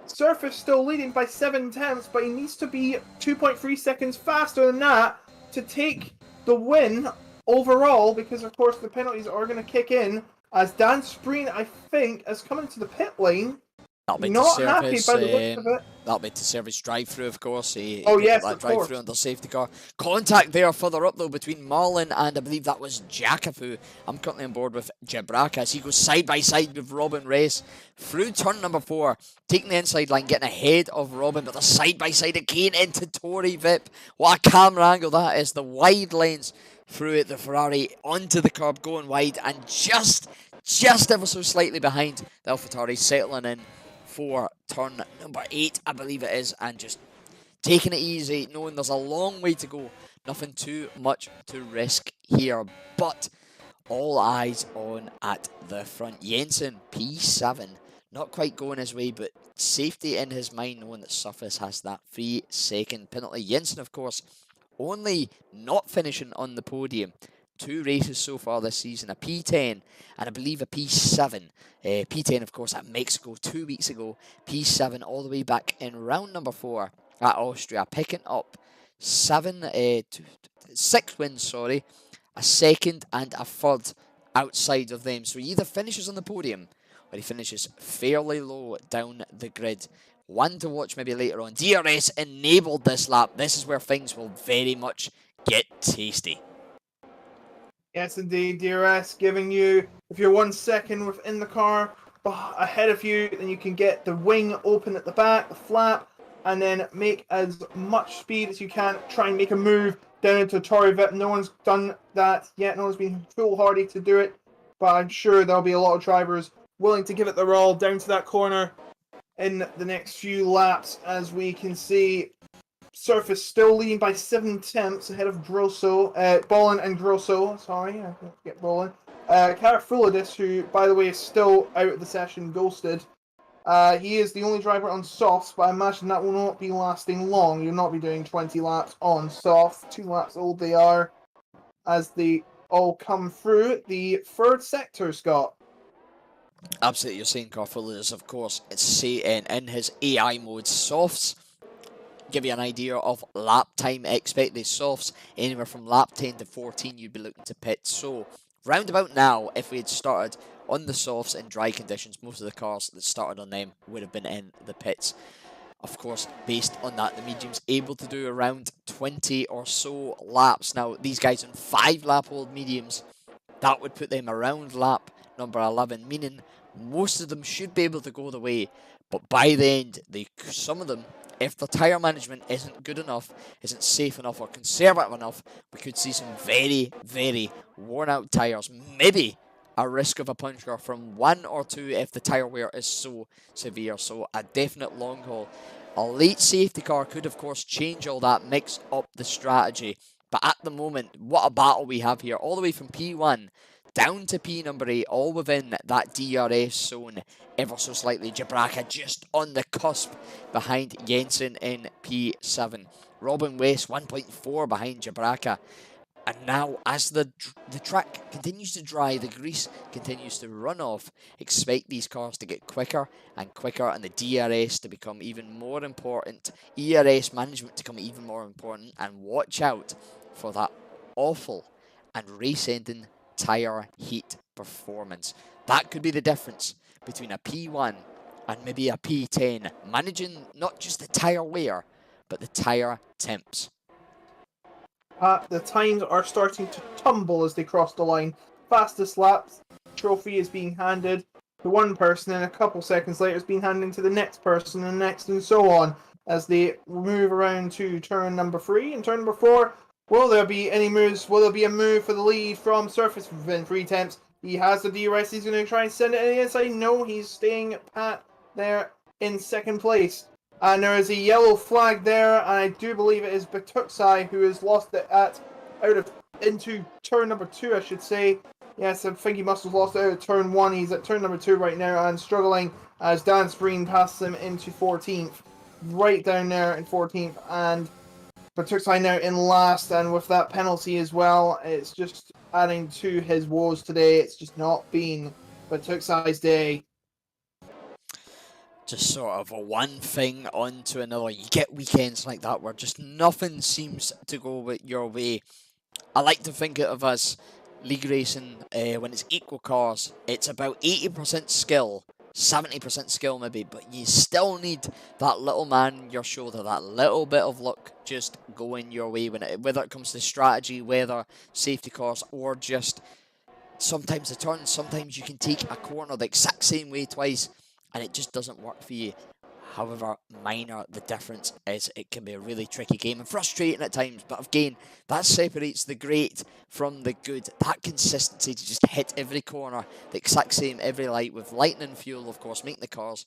Surface still leading by 7/10, but he needs to be 2.3 seconds faster than that to take the win overall, because of course the penalties are going to kick in as Dan Spreen, I think, has come into the pit lane. That'll be Not to serve happy his, by the looks of it. that'll be to serve his drive-through, of course. He Yes, that of drive-through course. under safety car. Contact there further up, though, between Marlon and I believe that was Jacafu. I'm currently on board with Jabraka as he goes side-by-side with Robin Race through turn number 4, taking the inside line, getting ahead of Robin, but they're side-by-side again into Tori Vip. What a camera angle that is. The wide lanes through it, the Ferrari onto the curb, going wide, and just ever so slightly behind the AlphaTauri, settling in for turn number 8, I believe it is, and just taking it easy, knowing there's a long way to go. Nothing too much to risk here, but all eyes on at the front. Jensen, P7, not quite going his way, but safety in his mind, knowing that Surface has that 3-second penalty. Jensen, of course, only not finishing on the podium. 2 races so far this season, a P10 and I believe a P7. P10, of course, at Mexico 2 weeks ago. P7 all the way back in round number 4 at Austria, picking up 6 wins, sorry, a 2nd and a 3rd outside of them. So he either finishes on the podium or he finishes fairly low down the grid. One to watch maybe later on. DRS enabled this lap. This is where things will very much get tasty. Yes, indeed, DRS giving you, if you're 1 second within the car ahead of you, then you can get the wing open at the back, the flap, and then make as much speed as you can. Try and make a move down into Tori Vip. No one's done that yet. No one's been foolhardy to do it, but I'm sure there'll be a lot of drivers willing to give it their all down to that corner in the next few laps. As we can see, Surface still leading by 7/10 ahead of Grosso, Bolin and Grosso. Sorry, I can't get Bolin. Karafuladis, who, by the way, is still out of the session, ghosted. He is the only driver on softs, but I imagine that will not be lasting long. You'll not be doing 20 laps on soft. 2 laps old they are as they all come through the 3rd sector, Scott. Absolutely, you're saying Karafuladis, of course, it's in his AI mode. Softs give you an idea of lap time expected. Softs anywhere from lap 10 to 14 you'd be looking to pit. So round about now, if we had started on the softs in dry conditions, most of the cars that started on them would have been in the pits. Of course, based on that, the medium's able to do around 20 or so laps. Now, these guys on 5 lap old mediums, that would put them around lap number 11, meaning most of them should be able to go the way, but by the end, some of them, if the tyre management isn't good enough, isn't safe enough or conservative enough, we could see some very, very worn out tyres. Maybe a risk of a puncture from 1 or 2 if the tyre wear is so severe. So a definite long haul. A late safety car could, of course, change all that, mix up the strategy. But at the moment, what a battle we have here. All the way from P1 down to P number 8, all within that DRS zone ever so slightly. Jabraka just on the cusp behind Jensen in P7. Robin West 1.4 behind Jabraka. And now, as the track continues to dry, the grease continues to run off, expect these cars to get quicker and quicker, and the DRS to become even more important, ERS management to become even more important, and watch out for that awful and race-ending tyre heat performance. That could be the difference between a P1 and maybe a P10, managing not just the tyre wear, but the tyre temps. The times are starting to tumble as they cross the line. Fastest lap trophy is being handed to one person, and a couple seconds later it's being handed to the next person, and next, and so on, as they move around to turn number 3 and turn number 4. Will there be any moves? Will there be a move for the lead from Surface within 3 temps? He has the DRS. He's going to try and send it in the inside. No, he's staying pat there in second place. And there is a yellow flag there, and I do believe it is Batuksai who has lost it into turn number 2, I should say. Yes, I think he must have lost it out of turn 1. He's at turn number 2 right now and struggling as Dan Spreen passes him into 14th. Right down there in 14th, and Batuksai now in last, and with that penalty as well, it's just adding to his woes today. It's just not been Batuksai's day. Just sort of a one thing onto another. You get weekends like that where just nothing seems to go your way. I like to think of as league racing, when it's equal cars, it's about 80% skill, 70% skill maybe, but you still need that little man on your shoulder, that little bit of luck just going your way, whether it comes to strategy, whether safety cars, or just sometimes the turns. Sometimes you can take a corner the exact same way twice and it just doesn't work for you. However minor the difference is, it can be a really tricky game and frustrating at times. But again, that separates the great from the good. That consistency to just hit every corner the exact same, every light, with lightning fuel, of course, making the cars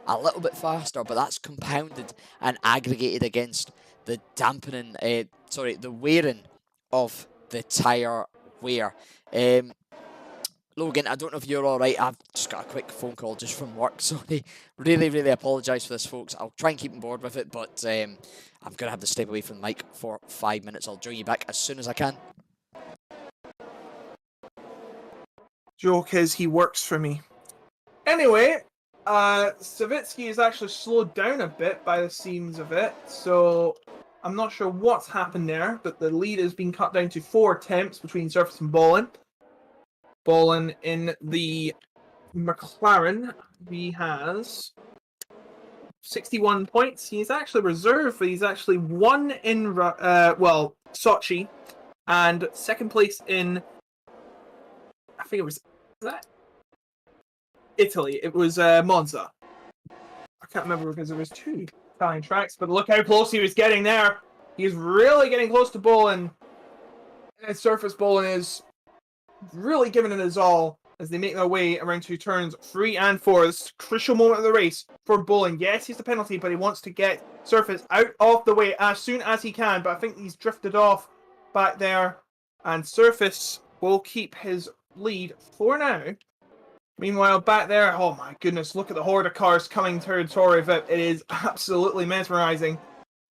a little bit faster. But that's compounded and aggregated against the the wearing of the tyre wear. Logan, I don't know if you're alright. I've just got a quick phone call just from work. Sorry. Really apologise for this, folks. I'll try and keep on board with it, but I'm going to have to step away from the mic for 5 minutes. I'll join you back as soon as I can. Joke is, he works for me. Anyway, Savitsky is actually slowed down a bit by the seams of it, so I'm not sure what's happened there, but the lead has been cut down to 4 attempts between Surface and Bolin. Bolin in the McLaren, he has 61 points. He's actually reserved, but he's actually won in Sochi, and second place in, I think it was Italy. It was Monza. I can't remember because there was 2 Italian tracks, but look how close he was getting there. He's really getting close to Bolin. And Surface Bolin is really giving it his all as they make their way around to turns 3 and 4. This is a crucial moment of the race for Bolin. Yes, he's the penalty, but he wants to get Surface out of the way as soon as he can. But I think he's drifted off back there, and Surface will keep his lead for now. Meanwhile, back there, oh my goodness, look at the horde of cars coming towards Torre VIP. It is absolutely mesmerizing.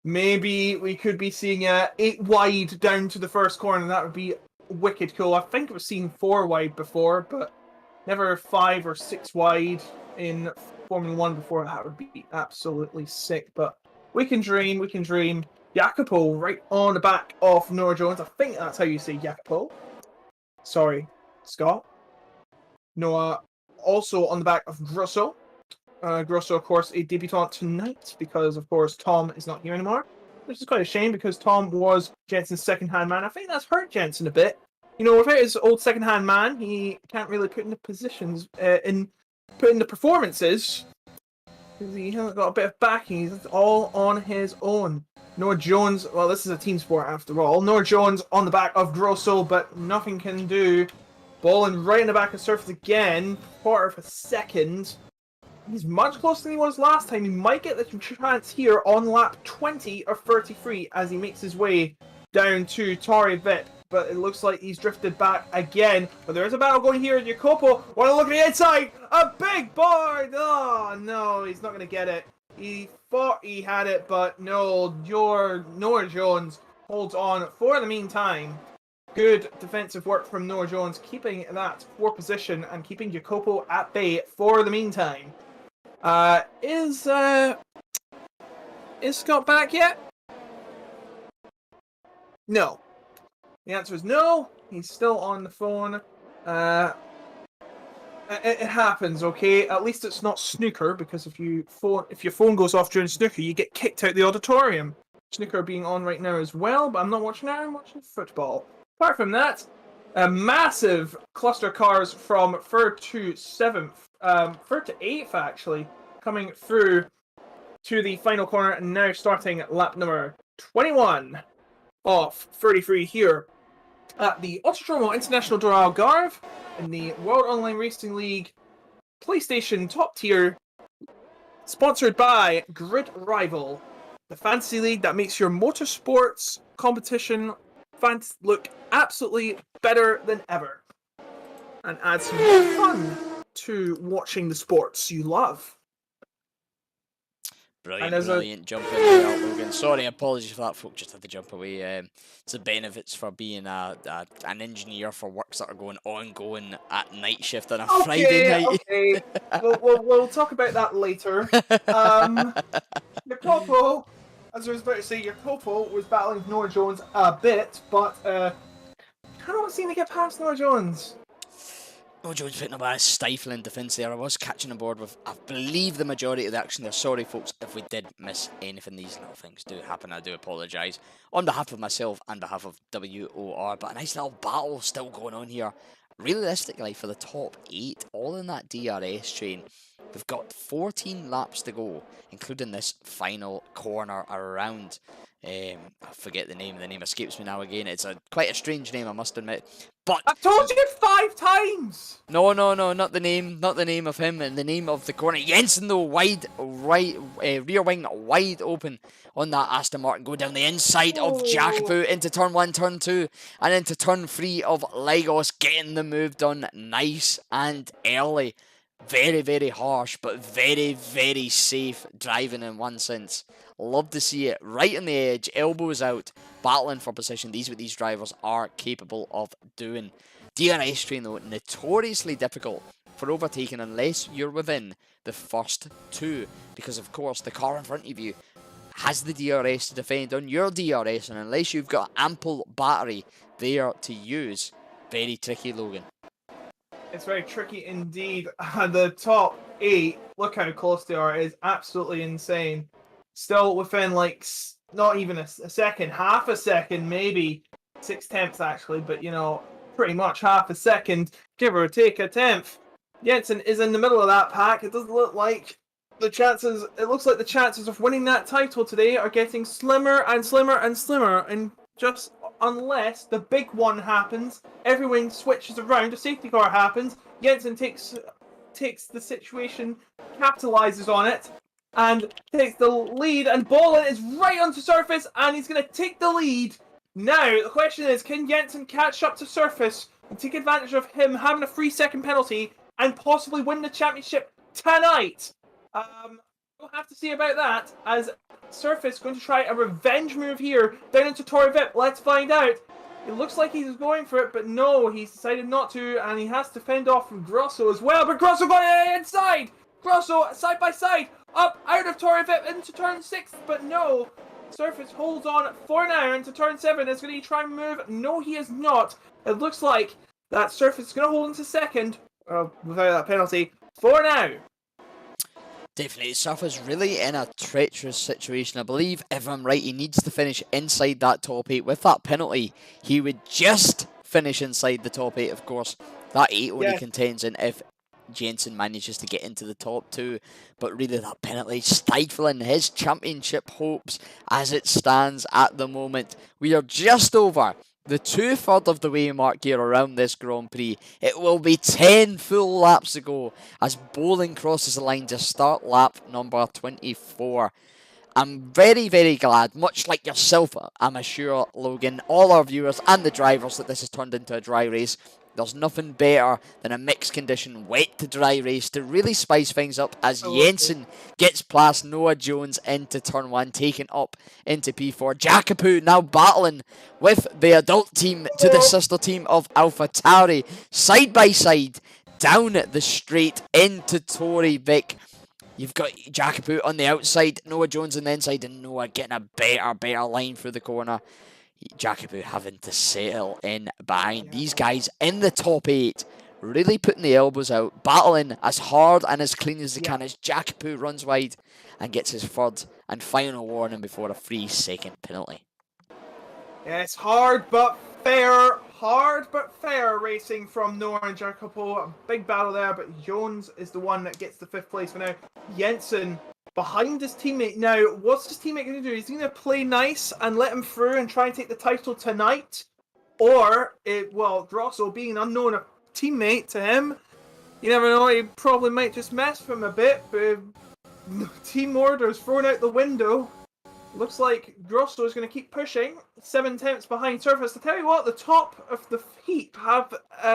Maybe we could be seeing 8 wide down to the first corner, and that would be wicked cool. I think it was seen 4 wide before, but never 5 or 6 wide in Formula 1 before. That would be absolutely sick, but we can dream. Jacopo right on the back of Noah Jones. I think that's how you say Jacopo. Sorry, Scott. Noah also on the back of Grosso. Grosso, of course, a debutant tonight because, of course, Tom is not here anymore. Which is quite a shame because Tom was Jensen's second-hand man. I think that's hurt Jensen a bit. You know, without his old second-hand man, he can't really put in the positions, put in the performances. Because he hasn't got a bit of backing. He's all on his own. Noah Jones, well, this is a team sport after all. Noah Jones on the back of Grosso, but nothing can do. Bolin right in the back of Surface again. Quarter of a second. He's much closer than he was last time. He might get the chance here on lap 20 or 33 as he makes his way down to Torre VIP. But it looks like he's drifted back again. But there is a battle going here. Jacopo, want to look at the inside. A big board. Oh, no, he's not going to get it. He thought he had it, but no, Noah Jones holds on for the meantime. Good defensive work from Noah Jones, keeping that 4 position and keeping Jacopo at bay for the meantime. Is Scott back yet? No. The answer is no. He's still on the phone. It happens, okay? At least it's not snooker, because if your phone goes off during snooker, you get kicked out the auditorium. Snooker being on right now as well, but I'm not watching that. I'm watching football. Apart from that, a massive cluster cars from 3rd to 7th, 3rd to 8th actually, coming through to the final corner, and now starting lap number 21 of 33 here at the Autodromo International do Algarve in the World Online Racing League PlayStation Top Tier, sponsored by GridRival, the fantasy league that makes your motorsports competition look absolutely better than ever and adds some fun to watching the sports you love. Brilliant jump in there, Logan. Sorry, apologies for that, folks. Just had to jump away. It's the benefits for being an engineer for works that are ongoing at night shift on a Friday night. Okay, we'll talk about that later. Jacopo, as I was about to say, Jacopo was battling Noah Jones a bit, but I don't seem to get past Noah Jones. Noah Jones putting up a stifling defence there. I was catching on board with, I believe, the majority of the action there. Sorry, folks, if we did miss anything. These little things do happen. I do apologise on behalf of myself and behalf of WOR. But a nice little battle still going on here. Realistically, for the top 8, all in that DRS train, we've got 14 laps to go, including this final corner around. I forget the name. The name escapes me now again. It's quite a strange name, I must admit. But I've told you 5 times. No, not the name. Not the name of him, and the name of the corner. Jensen though, wide right, rear wing wide open on that Aston Martin. Go down the inside of Jacopo into turn 1, turn 2, and into turn 3 of Lagos, getting the move done nice and early. Very, very harsh, but very, very safe driving in one sense. Love to see it. Right on the edge, elbows out, battling for position. These what these drivers are capable of doing. DRS train though, notoriously difficult for overtaking unless you're within the first 2. Because of course the car in front of you has the DRS to defend on your DRS, and unless you've got ample battery there to use, very tricky, Logan. It's very tricky indeed. The top 8, look how close they are. It is absolutely insane. Still within, like, not even a second, half a second, maybe 6/10 actually, but you know, pretty much half a second, give or take a tenth. Jensen is in the middle of that pack. It doesn't look like the chances, it looks like the chances of winning that title today are getting slimmer and slimmer and slimmer, and just unless the big one happens, everyone switches around, a safety car happens, Jensen takes the situation, capitalizes on it, and takes the lead, and Bolin is right onto surface, and he's going to take the lead. Now, the question is, can Jensen catch up to surface and take advantage of him having a 3-second penalty and possibly win the championship tonight? We'll have to see about that, as Surface going to try a revenge move here down into Torre Vip. Let's find out. It looks like he's going for it, but no, he's decided not to, and he has to fend off from Grosso as well, but Grosso going inside! Grosso, side by side, up, out of Torre Vip into turn 6, but no. Surface holds on for now into turn 7. Is going to try and move? No, he is not. It looks like that Surface is going to hold into second, without that penalty, for now. Definitely, Surface really in a treacherous situation. I believe, if I'm right, he needs to finish inside that top 8. With that penalty, he would just finish inside the top 8, of course. That 8 only contends in if Jensen manages to get into the top 2, but really that penalty stifling his championship hopes as it stands at the moment. We are just over the 2/3 of the way mark here around this Grand Prix. It will be 10 full laps to go as Bolin crosses the line to start lap number 24. I'm very, very glad, much like yourself, I'm sure, Logan, all our viewers and the drivers, that this has turned into a dry race. There's nothing better than a mixed condition, wet to dry race to really spice things up as Absolutely. Jensen gets past Noah Jones into turn 1, taken up into P4. Jakapu now battling with the adult team to the sister team of AlphaTauri, side by side, down the straight into Tori Vic. You've got Jakapu on the outside, Noah Jones on the inside, and Noah getting a better line through the corner. Jakapu having to settle in behind. These guys in the top 8, really putting the elbows out, battling as hard and as clean as they can as Jakapu runs wide and gets his third and final warning before a 3-second penalty. Yeah, it's hard but fair racing from Noah and Jacopo. A big battle there, but Jones is the one that gets the 5th place for now. Jensen behind his teammate now. What's his teammate going to do? Is he going to play nice and let him through and try and take the title tonight? Or, Grosso being an unknown teammate to him, you never know, he probably might just mess with him a bit, but team orders thrown out the window. Looks like Grosso is going to keep pushing. 7 tenths behind Surface. To tell you what, the top of the heap have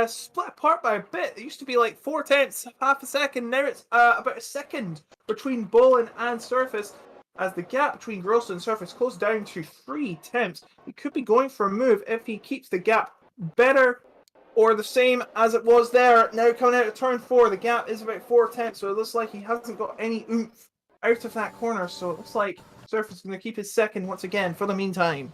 split apart by a bit. It used to be like 4 tenths, half a second. Now it's about a second between Bolin and Surface, as the gap between Grosso and Surface closed down to 3 tenths. He could be going for a move if he keeps the gap better or the same as it was there. Now coming out of turn 4, the gap is about 4 tenths, so it looks like he hasn't got any oomph out of that corner. So it looks like Surface is going to keep his second once again for the meantime.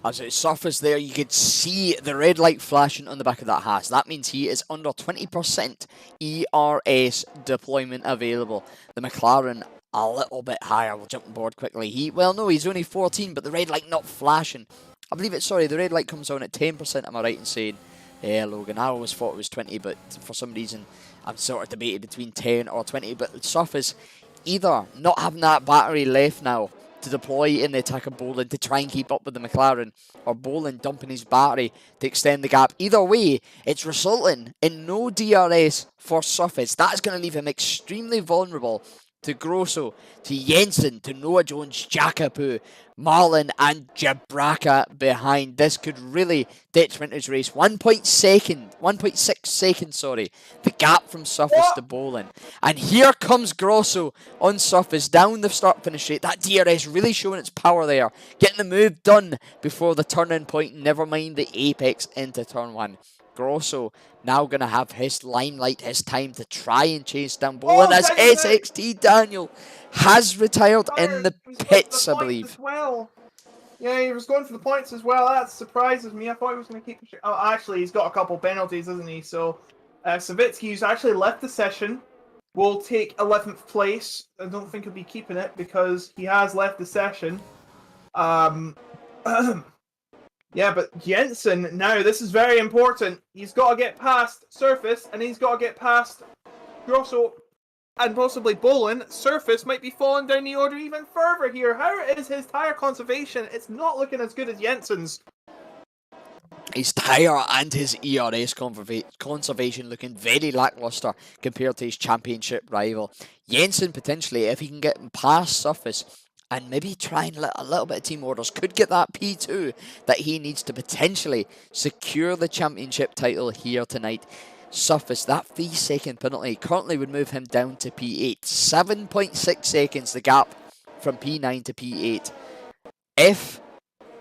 As it surfaced there, you could see the red light flashing on the back of that Haas. That means he is under 20% ERS deployment available. The McLaren a little bit higher. We'll jump on board quickly. He's only 14, but the red light not flashing. I believe the red light comes on at 10%, am I right in saying? Yeah, Logan, I always thought it was 20, but for some reason, I'm sort of debated between 10 or 20. But Surface either not having that battery left now to deploy in the attack of Bolin to try and keep up with the McLaren, or Bolin dumping his battery to extend the gap. Either way, it's resulting in no DRS for Surface. That is going to leave him extremely vulnerable to Grosso, to Jensen, to Noah Jones, Jakapu, Marlin and Jabraka behind. This could really detriment his race. 1.6 seconds, the gap from Surface to Bolin. And here comes Grosso on Surface down the start finish straight. That DRS really showing its power there. Getting the move done before the turn-in point, never mind the apex into turn 1. Grosso now going to have his limelight, his time to try and chase down Bolin as SXT Daniel has retired in the pits, I believe. Well. Yeah, he was going for the points as well. That surprises me. I thought he was going to keep... Oh, actually, he's got a couple penalties, isn't he? So, Savitsky, who's actually left the session, will take 11th place. I don't think he'll be keeping it because he has left the session. Yeah, but Jensen, now, this is very important. He's got to get past Surface, and he's got to get past Grosso and possibly Bolin. Surface might be falling down the order even further here. How is his tyre conservation? It's not looking as good as Jensen's. His tyre and his ERS conservation looking very lackluster compared to his championship rival. Jensen, potentially, if he can get past Surface and maybe try and let a little bit of team orders, could get that P2 that he needs to potentially secure the championship title here tonight. Surface, that 3-second penalty currently would move him down to P8. 7.6 seconds the gap from P9 to P8. If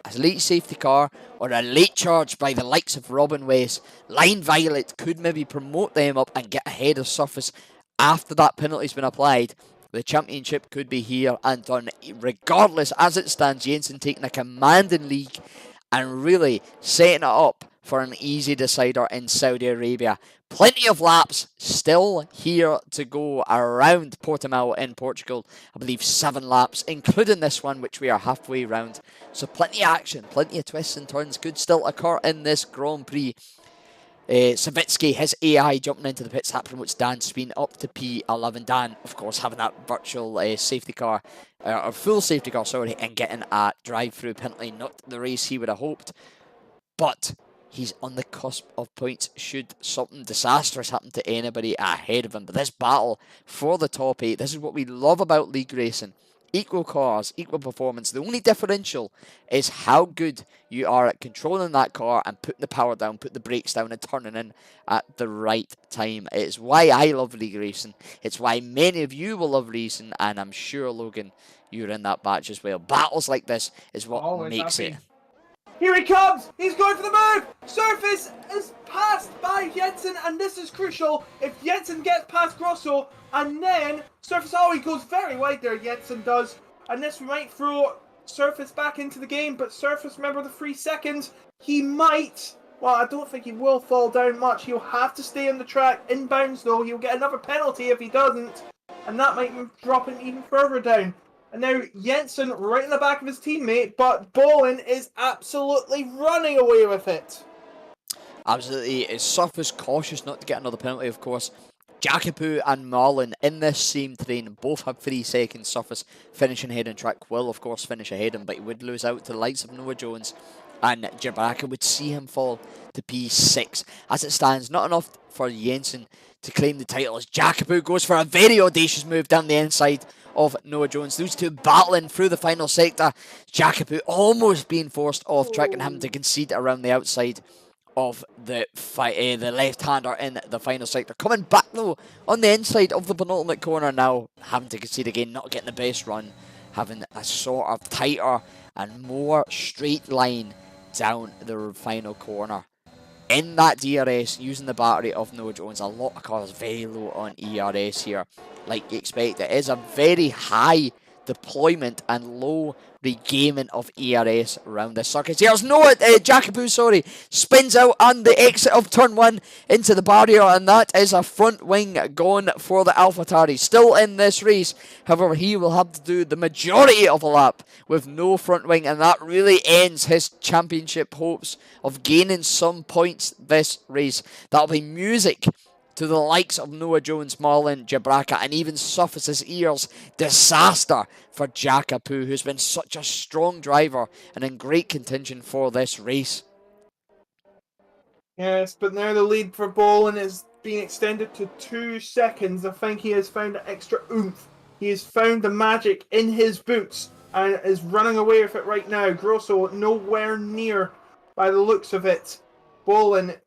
a late safety car or a late charge by the likes of Robin West, Line Violet could maybe promote them up and get ahead of Surface after that penalty's been applied, the championship could be here and done. Regardless, as it stands, Jensen taking a commanding lead and really setting it up for an easy decider in Saudi Arabia. Plenty of laps still here to go around Portimao in Portugal. I believe 7 laps, including this one, which we are halfway round. So plenty of action, plenty of twists and turns could still occur in this Grand Prix. Savitsky, his AI jumping into the pits, that promotes Dan Speen up to P11. Dan, of course, having that virtual safety car, or full safety car, sorry, and getting a drive-through penalty. Not the race he would have hoped, but he's on the cusp of points should something disastrous happen to anybody ahead of him. But this battle for the top 8, this is what we love about league racing. equal cars, equal performance. The only differential is how good you are at controlling that car and putting the power down, putting the brakes down, and turning in at the right time. It's why I love league racing. It's why many of you will love racing, and I'm sure, Logan, you're in that batch as well. Battles like this is what Always makes happy. it. Here he comes! He's going for the move! Surface is passed by Jensen, and this is crucial. If Jensen gets past Grosso, and then Surface, he goes very wide there, Jensen does. And this might throw Surface back into the game, but Surface, remember the 3 seconds? He might, well, I don't think he will fall down much. He'll have to stay on the track. Inbounds, though, he'll get another penalty if he doesn't. And that might drop him even further down. And now Jensen right in the back of his teammate, but Bolin is absolutely running away with it. Absolutely. Is Surface cautious not to get another penalty, of course. Jackapu and Marlon in this same train both have 3 seconds. Surface finishing ahead on track will, of course, finish ahead him, but he would lose out to the likes of Noah Jones, and Jabraka would see him fall to P6. As it stands, not enough for Jensen to claim the title as Jackapu goes for a very audacious move down the inside of Noah Jones. Those two battling through the final sector. Jackapu almost being forced off track and having to concede around the outside of the left-hander in the final sector. Coming back though on the inside of the penultimate corner now, having to concede again, not getting the best run, having a sort of tighter and more straight line down the final corner. In that DRS, using the battery of Noah Jones, a lot of cars very low on ERS here. Like you expect, it is a very high deployment and low regaming of ERS around this circuit. Here's Noah, Jackapu, spins out on the exit of turn 1 into the barrier, and that is a front wing gone for the AlphaTauri. Still in this race, however, he will have to do the majority of a lap with no front wing, and that really ends his championship hopes of gaining some points this race. That'll be music to the likes of Noah Jones, Marlon, Jabraka, and even Surface's ears. Disaster for Jackapu, who's been such a strong driver and in great contention for this race. Yes, but now the lead for Bolin is being extended to 2 seconds. I think he has found an extra oomph. He has found the magic in his boots and is running away with it right now. Grosso nowhere near by the looks of it. Bolin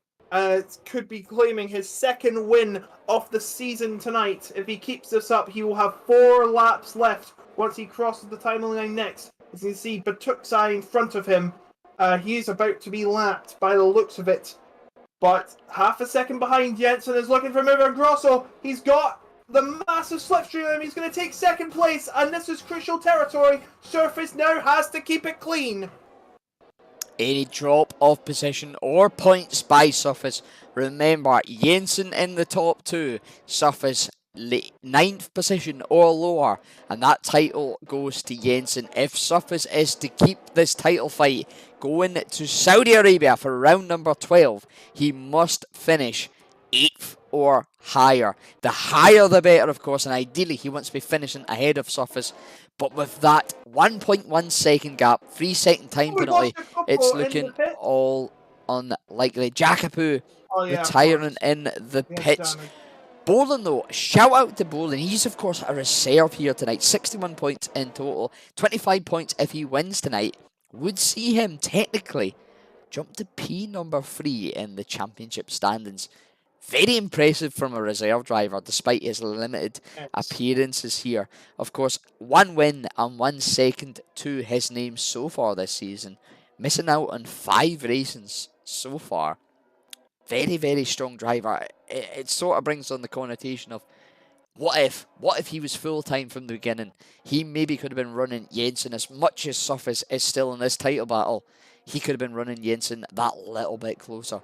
could be claiming his 2nd win of the season tonight. If he keeps this up, he will have 4 laps left once he crosses the timeline next. As you can see, Batuksai in front of him. He is about to be lapped by the looks of it. But half a second behind, Jensen is looking for Miller Grosso. He's got the massive slipstream on him. He's going to take 2nd place, and this is crucial territory. Surface now has to keep it clean. Any drop of position or points by Surface. Remember, Jensen in the top 2, Surface 9th position or lower, and that title goes to Jensen. If Surface is to keep this title fight going to Saudi Arabia for round number 12, he must finish 8th or higher. The higher the better, of course, and ideally he wants to be finishing ahead of Surface. But with that 1.1 second gap, 3 second time penalty, it's looking all unlikely. Jackapu retiring in the pits. Bolin though, shout out to Bolin. He's of course a reserve here tonight. 61 points in total. 25 points if he wins tonight. Would see him technically jump to P number 3 in the championship standings. Very impressive from a reserve driver, despite his limited appearances here. Of course, 1 win and 1 second to his name so far this season. Missing out on 5 races so far. Very, very strong driver. It sort of brings on the connotation of, what if he was full-time from the beginning? He maybe could have been running Jensen as much as Surface is still in this title battle. He could have been running Jensen that little bit closer.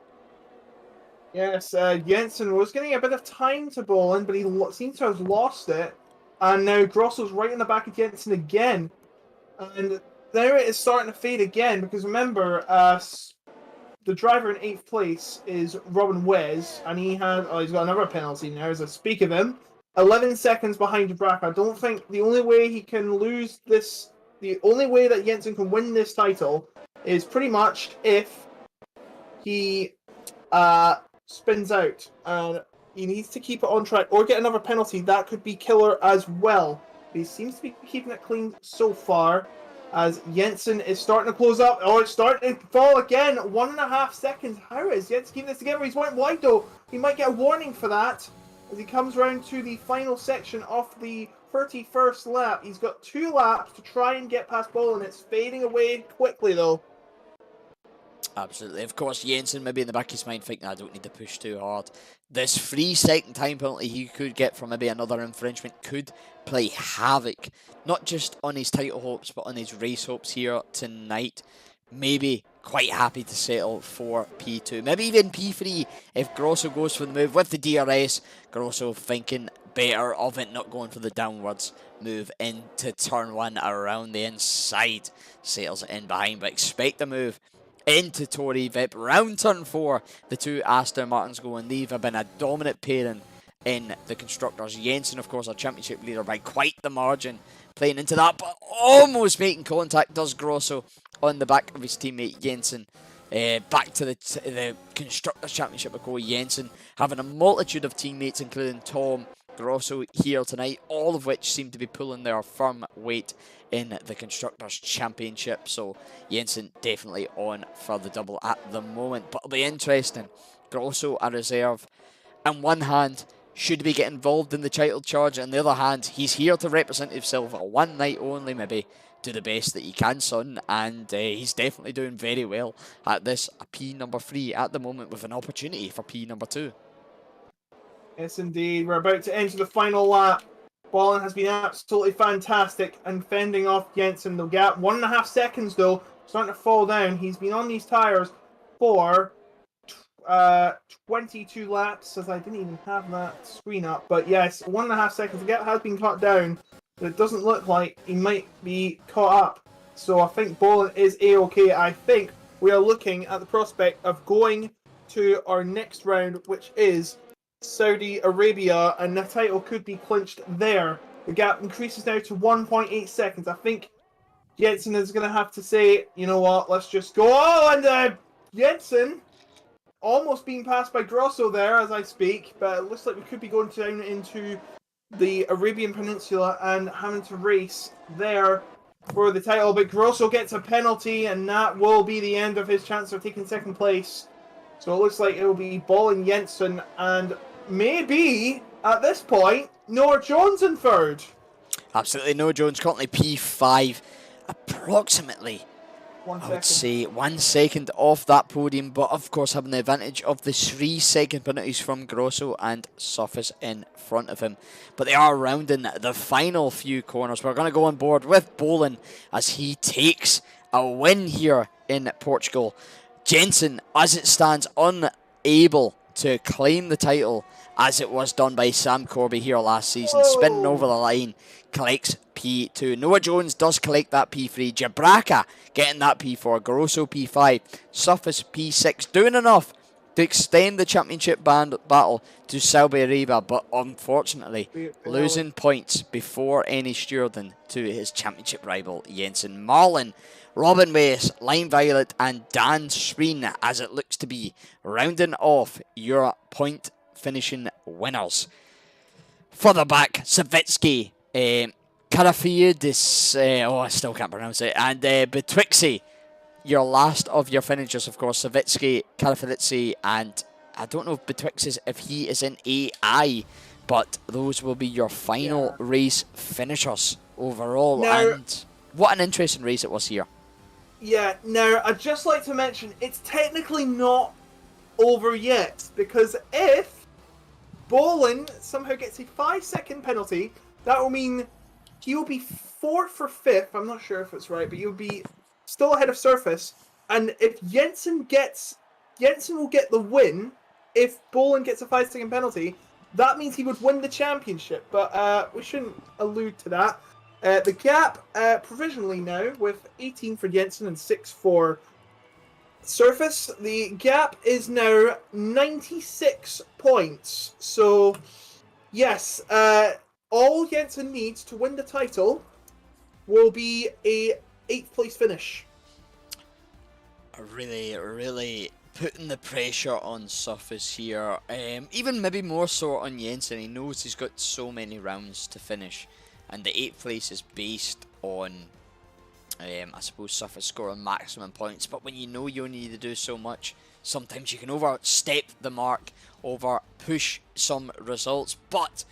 Yes, Jensen was getting a bit of time to Bolin, but he seems to have lost it. And now Grosso's right in the back of Jensen again. And there it is starting to fade again, because remember, the driver in 8th place is Robin Wes, and he's got another penalty now as I speak of him. 11 seconds behind Jabraka. I don't think the only way he can lose this, the only way that Jensen can win this title is pretty much if he spins out. He needs to keep it on track or get another penalty. That could be killer as well. He seems to be keeping it clean so far. As Jensen is starting to close up. Oh, it's starting to fall again. 1.5 seconds. How is Jensen keeping this together? He's went wide though. He might get a warning for that. As he comes round to the final section of the 31st lap. He's got 2 laps to try and get past Bolin. It's fading away quickly though. Absolutely. Of course, Jensen maybe in the back of his mind thinking, I don't need to push too hard. This 3-second time penalty he could get from maybe another infringement could play havoc, not just on his title hopes, but on his race hopes here tonight. Maybe quite happy to settle for P2. Maybe even P3 if Grosso goes for the move with the DRS. Grosso thinking better of it, not going for the downwards move into turn 1 around the inside. Settles it in behind, but expect the move into Tory Vip. Round turn 4, the 2 Aston Martins go, and they've been a dominant pairing in the constructors. Jensen, of course, our championship leader by quite the margin, playing into that, but almost making contact does Grosso on the back of his teammate Jensen. Back to the constructors championship of Jensen having a multitude of teammates, including Tom, Grosso here tonight, all of which seem to be pulling their firm weight in the Constructors' Championship. So Jensen definitely on for the double at the moment. But it'll be interesting. Grosso a reserve. On one hand, should be get involved in the title charge. On the other hand, he's here to represent himself a one night only, maybe do the best that he can, son. And he's definitely doing very well at this P number 3 at the moment, with an opportunity for P number 2. Yes, indeed. We're about to enter the final lap. Bolin has been absolutely fantastic and fending off Jensen. The gap, 1.5 seconds though, starting to fall down. He's been on these tyres for 22 laps, as I didn't even have that screen up. But yes, 1.5 seconds. The gap has been cut down, but it doesn't look like he might be caught up. So I think Bolin is A-okay. I think we are looking at the prospect of going to our next round, which is Saudi Arabia, and the title could be clinched there. The gap increases now to 1.8 seconds. I think Jensen is going to have to say, you know what, let's just go. Oh, and Jensen almost being passed by Grosso there as I speak, but it looks like we could be going down into the Arabian Peninsula and having to race there for the title. But Grosso gets a penalty, and that will be the end of his chance of taking second place. So it looks like it will be Bolin, Jensen, and maybe, at this point, Noah Jones in third. Absolutely, Noah Jones currently P5, approximately, 1 second. I would say 1 second off that podium, but of course having the advantage of the 3-second penalties from Grosso and Surface in front of him. But they are rounding the final few corners. We're going to go on board with Bolin as he takes a win here in Portugal. Jensen, as it stands, unable to claim the title as it was done by Sam Corby here last season. Whoa. Spinning over the line, collects P2. Noah Jones does collect that P3. Jabraka getting that P4. Grosso P5. Surface P6. Doing enough to extend the championship battle to Saudi Arabia, but unfortunately losing points before any stewarding to his championship rival Jensen. Marlon, Robin West, Lime Violet, and Dan Spreen, as it looks to be, rounding off your point finishing winners. Further back, Savitsky, Karafiadis, I still can't pronounce it, and Betwixy, your last of your finishers, of course. Savitsky, Karafiadis, and I don't know if Betwixy, if he is in AI, but those will be your final race finishers overall. Now, and what an interesting race it was here. Yeah, now, I'd just like to mention, it's technically not over yet, because if Bolin somehow gets a 5-second penalty, that will mean he will be 4th for 5th, I'm not sure if it's right, but he'll be still ahead of Surface, and if Jensen will get the win, if Bolin gets a 5-second penalty, that means he would win the championship, but we shouldn't allude to that. The gap provisionally now with 18 for Jensen and 6 for Surface. The gap is now 96 points. So, yes, all Jensen needs to win the title will be a 8th place finish. Really putting the pressure on Surface here. Even maybe more so on Jensen. He knows he's got so many rounds to finish. and the 8th place is based on, I suppose, surface scoring maximum points. But when you know you only need to do so much, sometimes you can overstep the mark, over push some results. But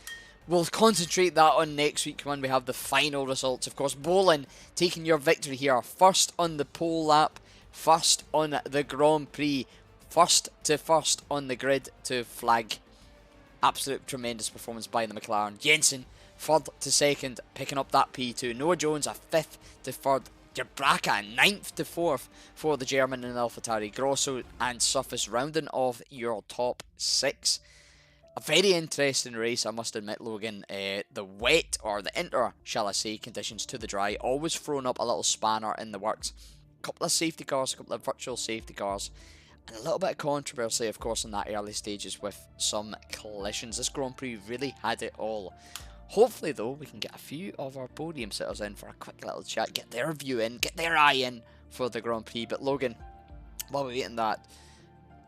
we'll concentrate that on next week when we have the final results. Of course, Bolin taking your victory here, first on the pole lap, first on the Grand Prix, first to first on the grid to flag. Absolute tremendous performance by the McLaren. Jensen, third to second, picking up that P2. Noah Jones, a fifth to third. Jabraka, ninth to fourth for the German and AlphaTauri. Grosso and Surface rounding off your top 6. A very interesting race, I must admit, Logan. The wet, or the inter, shall I say, conditions to the dry, always thrown up a little spanner in the works. A couple of safety cars, a couple of virtual safety cars, and a little bit of controversy, of course, in that early stages with some collisions. This Grand Prix really had it all. Hopefully, though, we can get a few of our podium sitters in for a quick little chat, get their view in, get their eye in for the Grand Prix. But Logan, while we're waiting that,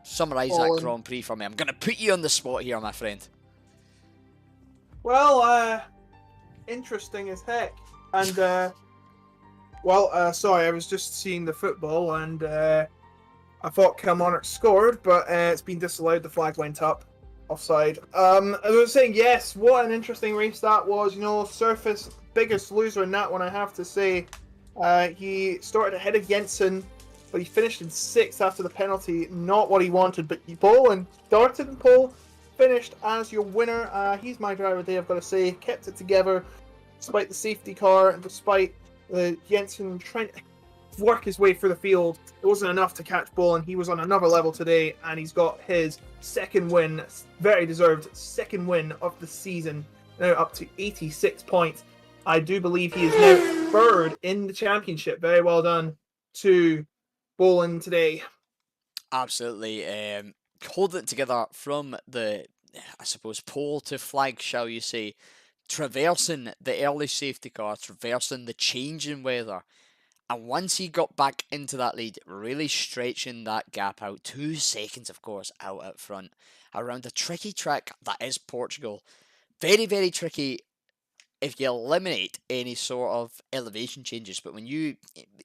summarise that Grand Prix for me. I'm going to put you on the spot here, my friend. Well, interesting as heck. And, sorry, I was just seeing the football, and I thought Kilmarnock scored, but it's been disallowed. The flag went up. Offside. I was saying, yes, what an interesting race that was. You know, Surface, biggest loser in that one, I have to say. He started ahead of Jensen, but he finished in 6th after the penalty. Not what he wanted, but Bolin started in pole, finished as your winner. He's my driver today, I've got to say. Kept it together, despite the safety car, and despite Jensen trying to work his way through the field. It wasn't enough to catch Bolin. He was on another level today, and he's got his second win, very deserved second win of the season, now up to 86 points. I do believe he is now third in the championship. Very well done to Bolin today. Absolutely. Hold it together from the, I suppose, pole to flag, shall you say, traversing the early safety car, traversing the changing weather. And once he got back into that lead, really stretching that gap out, 2 seconds, of course, out at front, around a tricky track that is Portugal. Very, very tricky if you eliminate any sort of elevation changes. But when you,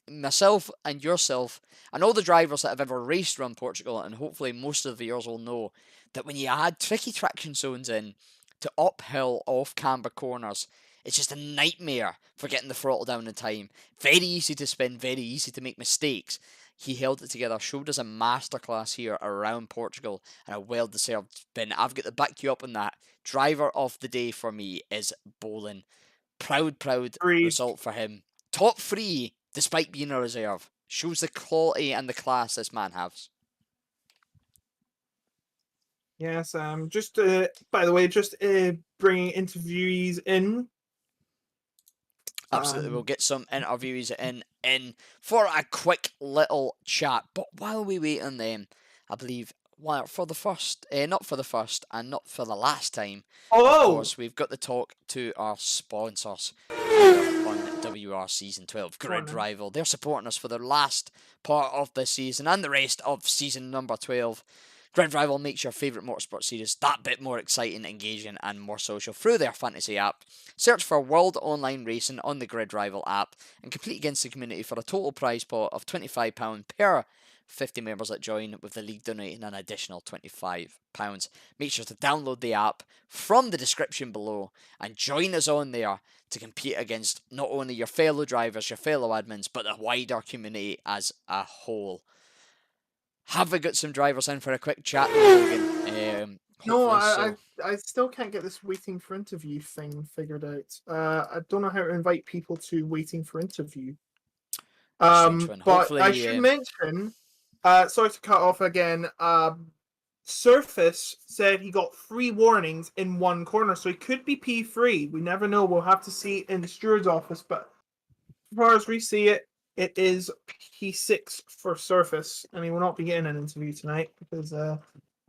myself and yourself, and all the drivers that have ever raced around Portugal, and hopefully most of the viewers will know, that when you add tricky traction zones in to uphill off-camber corners, it's just a nightmare for getting the throttle down in time. Very easy to spin, very easy to make mistakes. He held it together, showed us a masterclass here around Portugal, and a well-deserved spin. I've got to back you up on that. Driver of the day for me is Bolin. Proud result for him. Top 3, despite being a reserve. Shows the quality and the class this man has. Yes, just by the way, just bringing interviewees in. Absolutely, we'll get some interviews in for a quick little chat. But while we wait on them, I believe, well, for the first, not for the first and not for the last time, of course, we've got to talk to our sponsors here on WOR Season 12, GridRival. They're supporting us for the last part of the season and the rest of season number 12. GridRival makes your favourite motorsport series that bit more exciting, engaging and more social through their fantasy app. Search for World Online Racing on the GridRival app and compete against the community for a total prize pot of £25 per 50 members that join, with the league donating an additional £25. Make sure to download the app from the description below and join us on there to compete against not only your fellow drivers, your fellow admins, but the wider community as a whole. Have we got some drivers in for a quick chat, Logan? No, I still can't get this waiting for interview thing figured out. I don't know how to invite people to waiting for interview. But I should mention, sorry to cut off again, Surface said he got 3 warnings in one corner, so he could be P3. We never know. We'll have to see in the steward's office, but as far as we see it, it is P6 for Surface, and he will not be getting an interview tonight because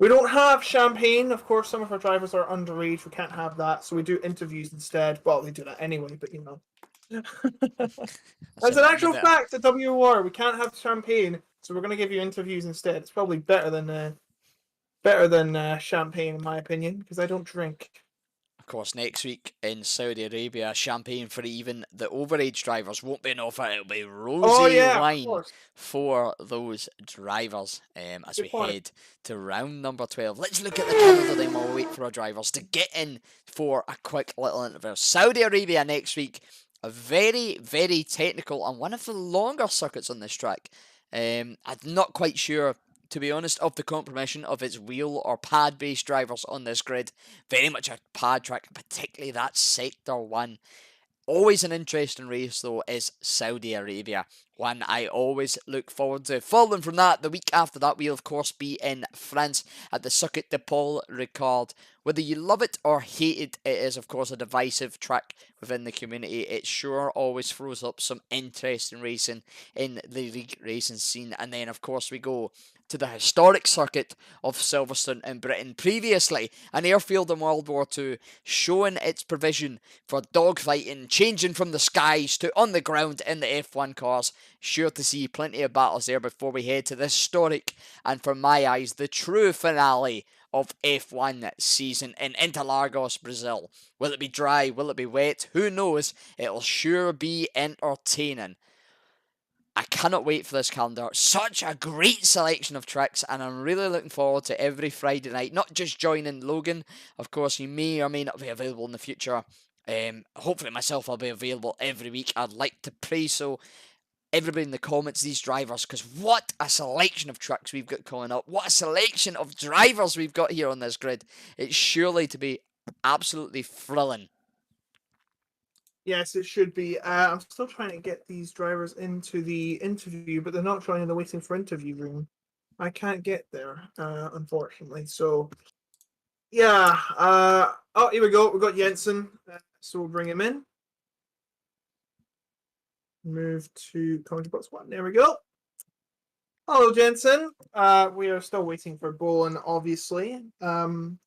we don't have champagne. Of course, some of our drivers are underage. We can't have that, so we do interviews instead. Well, we do that anyway, but you know. As an actual fact at WOR, we can't have champagne, so we're going to give you interviews instead. It's probably better than champagne, in my opinion, because I don't drink. course, next week in Saudi Arabia, champagne for even the overage drivers won't be an offer. It'll be rosy Of wine course. for those drivers as Good we point. head to round number 12. Let's look at the calendar then while we wait for our drivers to get in for a quick little interview. Saudi Arabia next week, a very, very technical and one of the longer circuits on this track. I'm not quite sure, to be honest, of the compromission of its wheel or pad based drivers on this grid. Very much a pad track, particularly that sector 1. Always an interesting race, though, is Saudi Arabia. One I always look forward to. Following from that, the week after that, we'll of course be in France at the Circuit de Paul Ricard. Whether you love it or hate it, it is of course a divisive track within the community. It sure always throws up some interesting racing in the league racing scene. And then of course we go to the historic circuit of Silverstone in Britain. Previously, an airfield in World War II, showing its provision for dogfighting, changing from the skies to on the ground in the F1 cars. Sure to see plenty of battles there before we head to the historic and, for my eyes, the true finale of F1 season in Interlagos, Brazil. Will it be dry? Will it be wet? Who knows? It'll sure be entertaining. I cannot wait for this calendar. Such a great selection of tracks, and I'm really looking forward to every Friday night. Not just joining Logan, of course, he may or may not be available in the future. Hopefully myself I'll be available every week. I'd like to praise so everybody in the comments, these drivers, because what a selection of tracks we've got coming up. What a selection of drivers we've got here on this grid. It's surely to be absolutely thrilling. Yes, it should be. I'm still trying to get these drivers into the interview, but they're not joining the waiting for interview room. I can't get there, unfortunately. So, yeah. Oh, here we go. We've got Jensen. So we'll bring him in. Move to commentary box 1. There we go. Hello, Jensen. We are still waiting for Bolin, obviously. And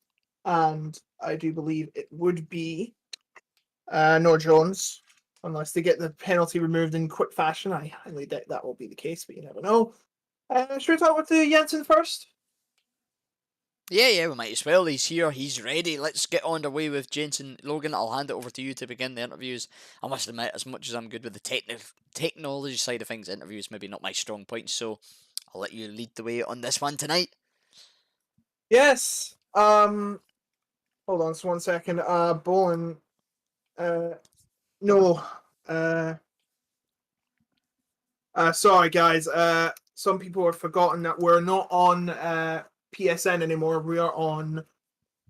I do believe it would be Noah Jones, unless they get the penalty removed in quick fashion. I highly doubt that will be the case, but you never know. Should we talk with Jensen first? Yeah, we might as well. He's here, he's ready. Let's get on the way with Jensen. Logan, I'll hand it over to you to begin the interviews. I must admit, as much as I'm good with the technology side of things, interviews maybe not my strong point, so I'll let you lead the way on this one tonight. Yes. Hold on, just 1 second. Bolin. No. Sorry, guys. Some people have forgotten that we're not on PSN anymore. We are on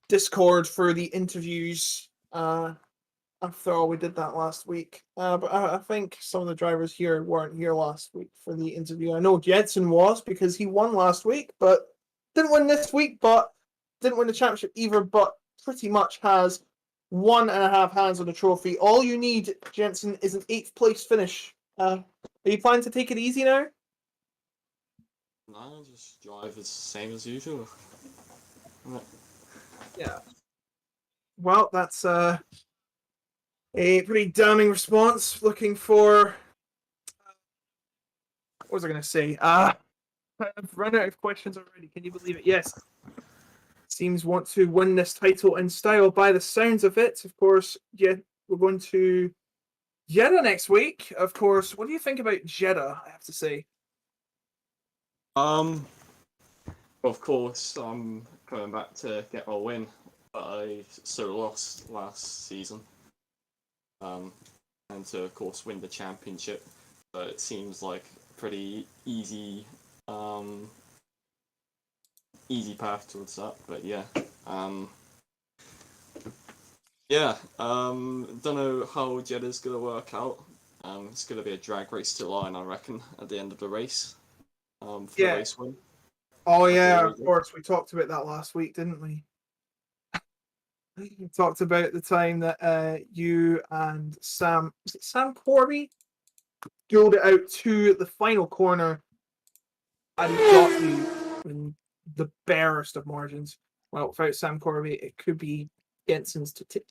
Discord for the interviews. After all, we did that last week. But I think some of the drivers here weren't here last week for the interview. I know Jensen was, because he won last week, but didn't win this week, but didn't win the championship either, but pretty much has 1.5 hands on the trophy. All you need, Jensen, is an 8th place finish. Are you planning to take it easy now? No, just drive the same as usual. Yeah. Well, that's a pretty damning response. Looking for... What was I going to say? I've run out of questions already. Can you believe it? Yes. Seems want to win this title in style by the sounds of it. Of course, yeah, we're going to Jeddah next week. Of course, what do you think about Jeddah, I have to say? Of course, I'm coming back to get a win, but I so lost last season. And to, of course, win the championship. But it seems like a pretty easy path towards that. But yeah, don't know how Jeddah's gonna work out. It's gonna be a drag race to line, I reckon, at the end of the race. For the race win. Oh yeah, of course. We talked about that last week, didn't we? We talked about the time that you and Sam Corby dueled it out to the final corner, and he got you in the barest of margins. Well, without Sam Corby, it could be Jensen's to take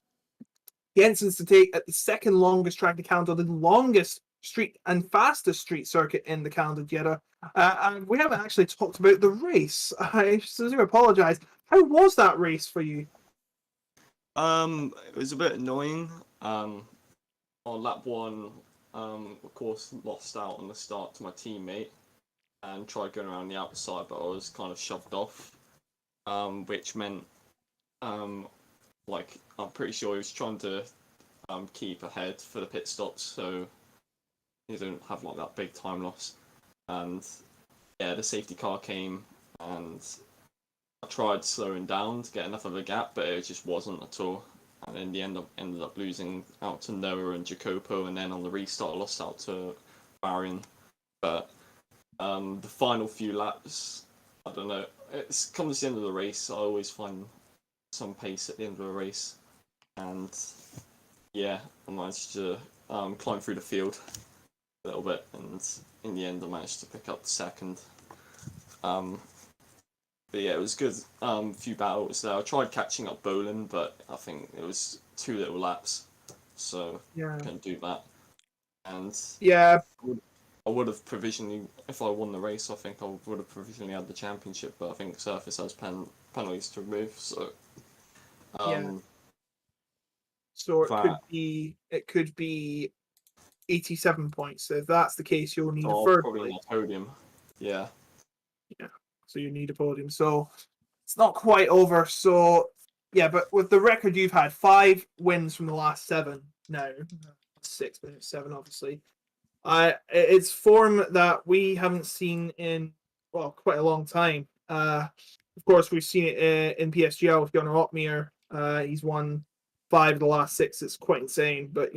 at the second longest track in the calendar, the longest street and fastest street circuit in the calendar, Jeddah. And we haven't actually talked about the race. I sincerely apologize. How was that race for you? It was a bit annoying. On lap 1, of course, lost out on the start to my teammate and tried going around the outside, but I was kind of shoved off, which meant, like, I'm pretty sure he was trying to keep ahead for the pit stops, so you don't have like that big time loss. And yeah, the safety car came, and I tried slowing down to get enough of a gap, but it just wasn't at all. And in the end, I ended up losing out to Noah and Jacopo, and then on the restart, I lost out to Marion. But the final few laps, I don't know. It's comes to the end of the race. I always find some pace at the end of the race, and yeah, I managed to climb through the field a little bit, and in the end, I managed to pick up the second. But yeah, it was good. Few battles there. I tried catching up Bolin, but I think it was too little laps, so Yeah. couldn't do that. And Yeah. I would have provisionally, if I won the race, I think I would have provisionally had the championship. But I think Surface has penalties to remove, so Yeah. So that, it could be 87 points. So if that's the case, you'll need a or third probably place. on the podium. Yeah. Yeah. So you need a podium. So it's not quite over. So yeah, but with the record you've had, 5 wins from the last 7 now. 6 minutes, 7 obviously. It's form that we haven't seen in quite a long time. Of course, we've seen it in PSGL with Gunnar Ottmeyer. He's won 5 of the last 6. It's quite insane. But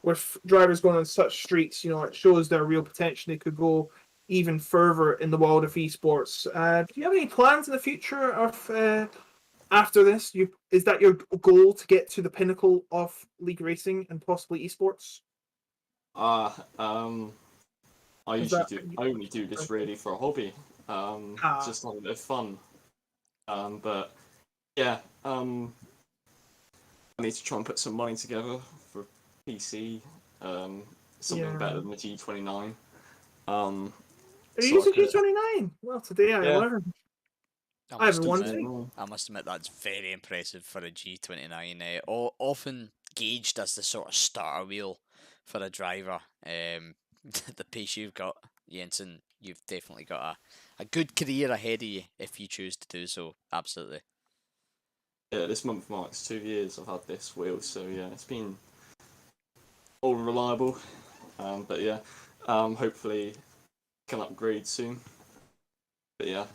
with drivers going on such streaks, it shows their real potential. They could go even further in the world of esports. Do you have any plans in the future of after this? Is that your goal to get to the pinnacle of league racing and possibly esports? I Is usually that do. I only do this really for a hobby. Just not a bit of fun. But yeah, I need to try and put some money together for PC. Something better than the G29. Are you using G29? Well, today I learned. I must admit that's very impressive for a G29. Often gauged as the sort of starter wheel for a driver. The pace you've got, Jensen, you've definitely got a good career ahead of you if you choose to do so. Absolutely. Yeah, this month marks 2 years I've had this wheel, so yeah, it's been all reliable. But yeah, hopefully can upgrade soon. But yeah,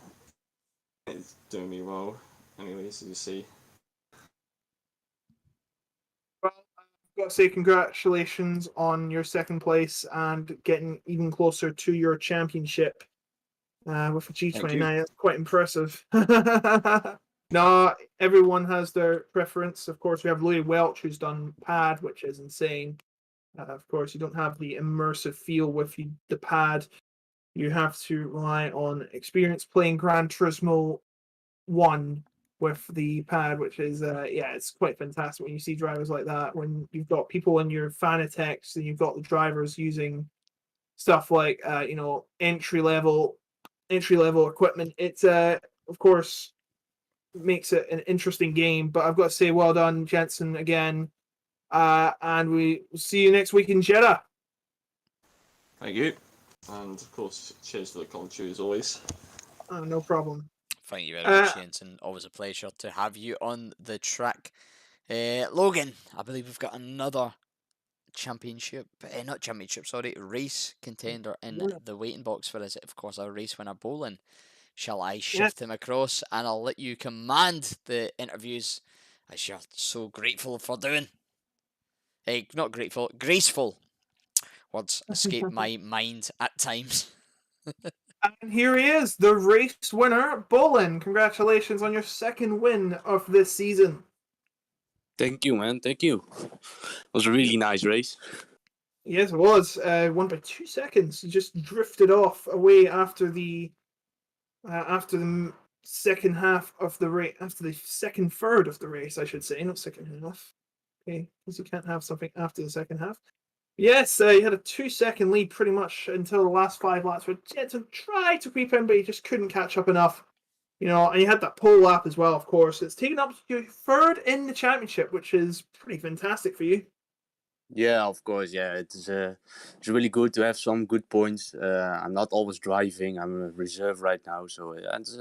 it's doing me well. Anyways, as you see. Well, I've got to say congratulations on your second place and getting even closer to your championship with a G29. That's quite impressive. No, everyone has their preference. Of course, we have Louis Welch, who's done pad, which is insane. Of course, you don't have the immersive feel with the pad. You have to rely on experience playing Gran Turismo 1 with the pad, which is it's quite fantastic when you see drivers like that. When you've got people in your Fanatec's and you've got the drivers using stuff like entry level equipment. It's of course makes it an interesting game. But I've got to say, well done, Jensen, again. And we will see you next week in Jeddah. Thank you. And of course, cheers for the commentary as always. No problem. Thank you very much, Jensen. Always a pleasure to have you on the track. Logan, I believe we've got another race contender in the waiting box for us. Of course, our race winner, Bolin. Shall I shift him across and I'll let you command the interviews as you're so grateful for doing? Not grateful, graceful. Words escape my mind at times. And here he is, the race winner, Bolin. Congratulations on your second win of this season. Thank you, man. Thank you. It was a really nice race. Yes, it was. Won by 2 seconds. You just drifted off away after the second half of the race, after the second third of the race, I should say, not second half. Okay, because you can't have something after the second half. Yes, he had a 2-second lead pretty much until the last 5 laps. Where Jensen tried to creep in, but he just couldn't catch up enough. And you had that pole lap as well, of course. It's taken up to third in the championship, which is pretty fantastic for you. Yeah, of course. Yeah, it's really good to have some good points. I'm not always driving. I'm a reserve right now, so it's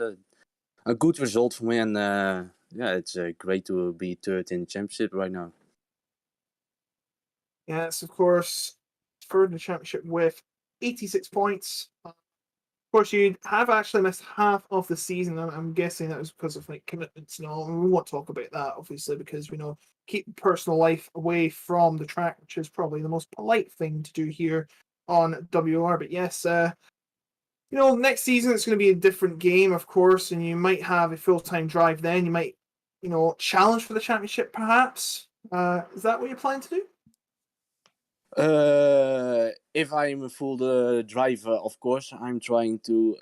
a good result for me. And yeah, it's great to be third in the championship right now. Yes, of course, third in the championship with 86 points. Of course, you have actually missed half of the season. I'm guessing that was because of commitments and all. And we won't talk about that, obviously, because we know keep personal life away from the track, which is probably the most polite thing to do here on WR. But yes, next season it's going to be a different game, of course, and you might have a full-time drive then. You might, challenge for the championship, perhaps. Is that what you're planning to do? If I'm a full driver, of course, I'm trying to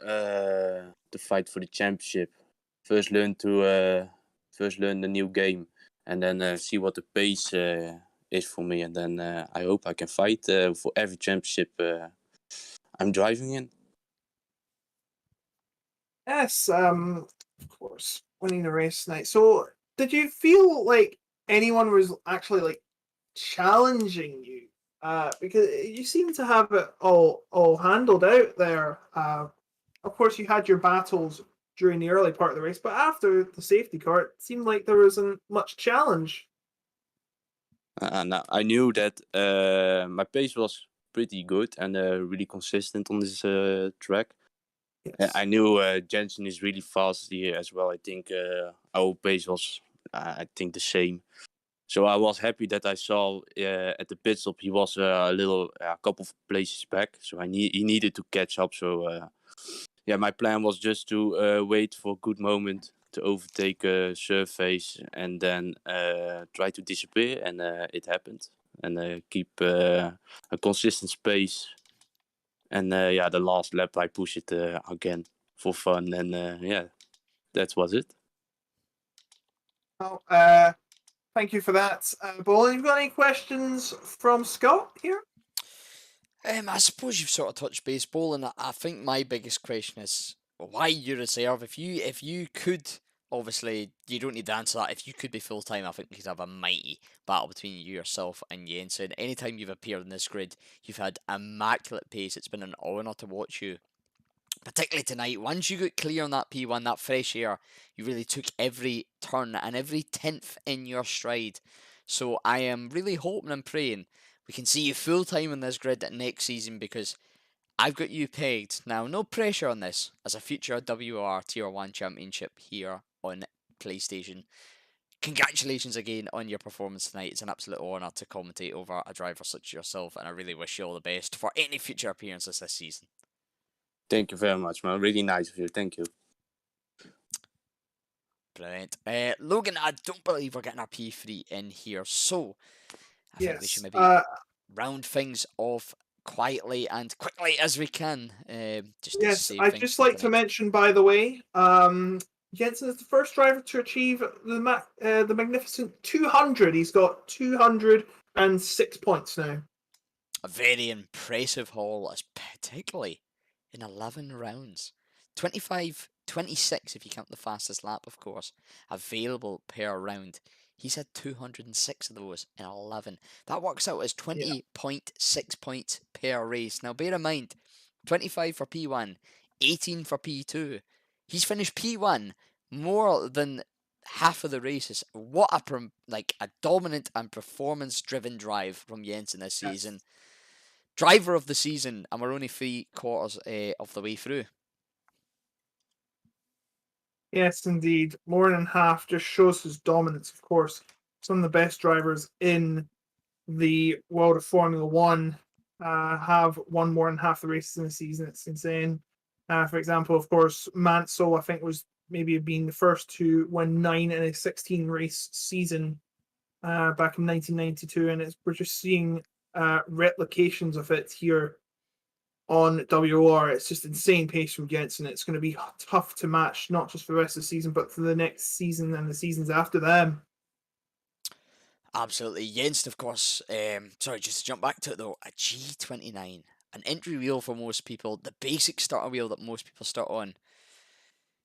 fight for the championship. First learn the new game, and then see what the pace is for me, and then I hope I can fight for every championship I'm driving in. Yes, of course, winning the race tonight. So, did you feel like anyone was actually challenging you? Because you seem to have it all handled out there. Of course, you had your battles during the early part of the race, but after the safety car, it seemed like there wasn't much challenge. And I knew that my pace was pretty good and really consistent on this track. Yes. I knew Jensen is really fast here as well. I think our pace was, I think, the same. So I was happy that I saw at the pit stop he was a couple of places back. So he needed to catch up. So yeah, my plan was just to wait for a good moment to overtake a surface and then try to disappear. And it happened. And keep a consistent pace. And yeah, the last lap I push it again for fun. And yeah, that was it. Well, thank you for that, Bolin. You've got any questions from Scott here? I suppose you've sort of touched baseball, and I think my biggest question is why you reserve. If you could, obviously you don't need to answer that. If you could be full time, I think you could have a mighty battle between you yourself and Jensen. Anytime you've appeared in this grid, you've had immaculate pace. It's been an honour to watch you. Particularly tonight, once you got clear on that P1, that fresh air, you really took every turn and every tenth in your stride. So I am really hoping and praying we can see you full time in this grid next season, because I've got you pegged. Now, no pressure on this, as a future WR Tier 1 Championship here on PlayStation. Congratulations again on your performance tonight. It's an absolute honour to commentate over a driver such as yourself, and I really wish you all the best for any future appearances this season. Thank you very much, man. Really nice of you. Thank you. Brilliant. Logan, I don't believe we're getting our P3 in here, so I think we should maybe round things off quietly and quickly as we can. Just to yes, save I'd things just for like to tonight. mention, by the way, Jensen is the first driver to achieve the magnificent 200. He's got 206 points now. A very impressive haul, as particularly in 11 rounds. 25, 26 if you count the fastest lap, of course, available per round. He's had 206 of those in 11. That works out as 20.6 points per race. Now, bear in mind, 25 for P1, 18 for P2. He's finished P1 more than half of the races. What a dominant and performance-driven drive from Jensen this season. Driver of the season, and we're only 3/4 of the way through. Yes, indeed. More than half just shows his dominance, of course. Some of the best drivers in the world of Formula One have won more than half the races in the season. It's insane. For example, of course, Mansell, I think, was maybe being the first to win 9 in a 16 race season back in 1992. And we're just seeing replications of it here on WOR. It's just insane pace from Jensen. It's going to be tough to match, not just for the rest of the season, but for the next season and the seasons after them. Absolutely. Jensen, of course, sorry, just to jump back to it though, a G29, an entry wheel for most people, the basic starter wheel that most people start on.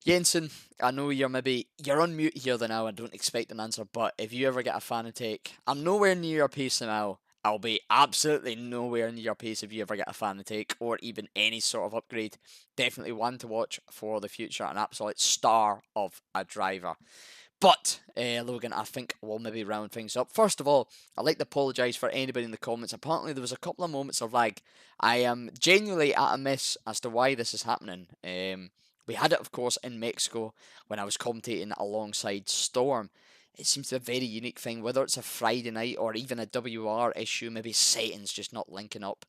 Jensen, I know you're on mute here the now. I don't expect an answer, but if you ever get a fan take, I'm nowhere near your pace now. I'll be absolutely nowhere near your pace if you ever get a fan take or even any sort of upgrade. Definitely one to watch for the future. An absolute star of a driver. But, Logan, I think we'll maybe round things up. First of all, I'd like to apologise for anybody in the comments. Apparently, there was a couple of moments of lag. I am genuinely at a miss as to why this is happening. We had it, of course, in Mexico when I was commentating alongside Storm. It seems to be a very unique thing, whether it's a Friday night or even a WR issue, maybe settings just not linking up.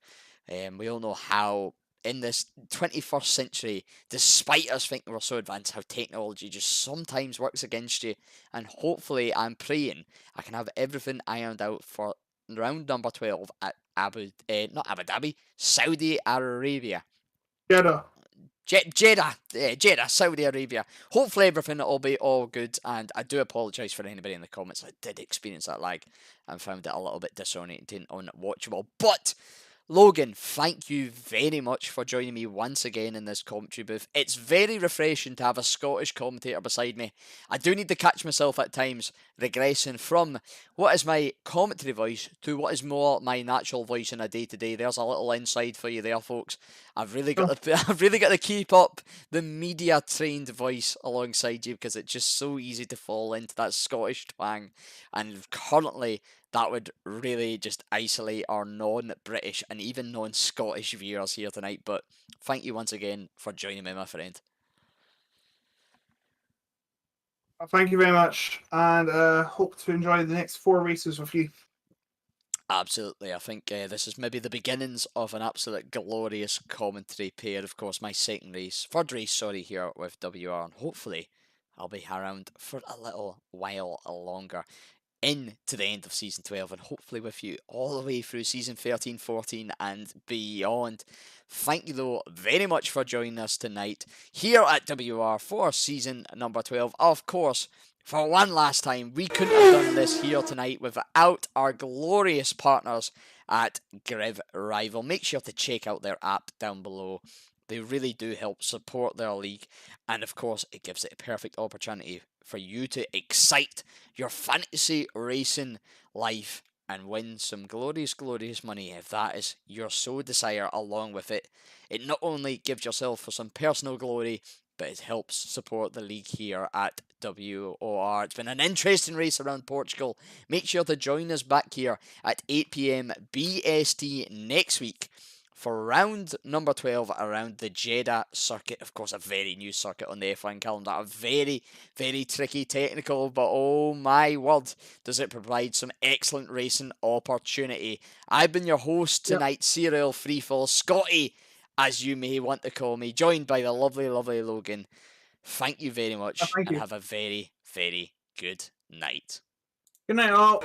We all know how in this 21st century, despite us thinking we're so advanced, how technology just sometimes works against you. And hopefully, I'm praying I can have everything ironed out for round number 12 at not Abu Dhabi, Saudi Arabia. Jeddah. Jeddah, Saudi Arabia. Hopefully everything will be all good, and I do apologise for anybody in the comments. I did experience that lag and found it a little bit disorientating, unwatchable. But Logan, thank you very much for joining me once again in this commentary booth. It's very refreshing to have a Scottish commentator beside me. I do need to catch myself at times, regressing from what is my commentary voice to what is more my natural voice in a day-to-day. There's a little inside for you there, folks. I've really got to keep up the media-trained voice alongside you because it's just so easy to fall into that Scottish twang. And currently, that would really just isolate our non-British and even non-Scottish viewers here tonight. But thank you once again for joining me, my friend. Thank you very much, and hope to enjoy the next 4 races with you. Absolutely. I think this is maybe the beginnings of an absolute glorious commentary pair. Of course, my third race, here with WR, and hopefully I'll be around for a little while longer into the end of season 12 and hopefully with you all the way through season 13, 14 and beyond. Thank you though very much for joining us tonight here at WR for season number 12. Of course, for one last time, we couldn't have done this here tonight without our glorious partners at GridRival. Make sure to check out their app down below. They really do help support their league, and of course it gives it a perfect opportunity for you to excite your fantasy racing life and win some glorious, glorious money if that is your sole desire. Along with it, it not only gives yourself for some personal glory, but it helps support the league here at WOR. It's been an interesting race around Portugal. Make sure to join us back here at 8 PM BST next week for round number 12 around the Jeddah circuit. Of course, a very new circuit on the F1 calendar. A very, very tricky technical, but oh my word, does it provide some excellent racing opportunity. I've been your host tonight, Serial Freefall, Scotty, as you may want to call me, joined by the lovely, lovely Logan. Thank you very much, Thank you. have a very, very good night. Good night, all.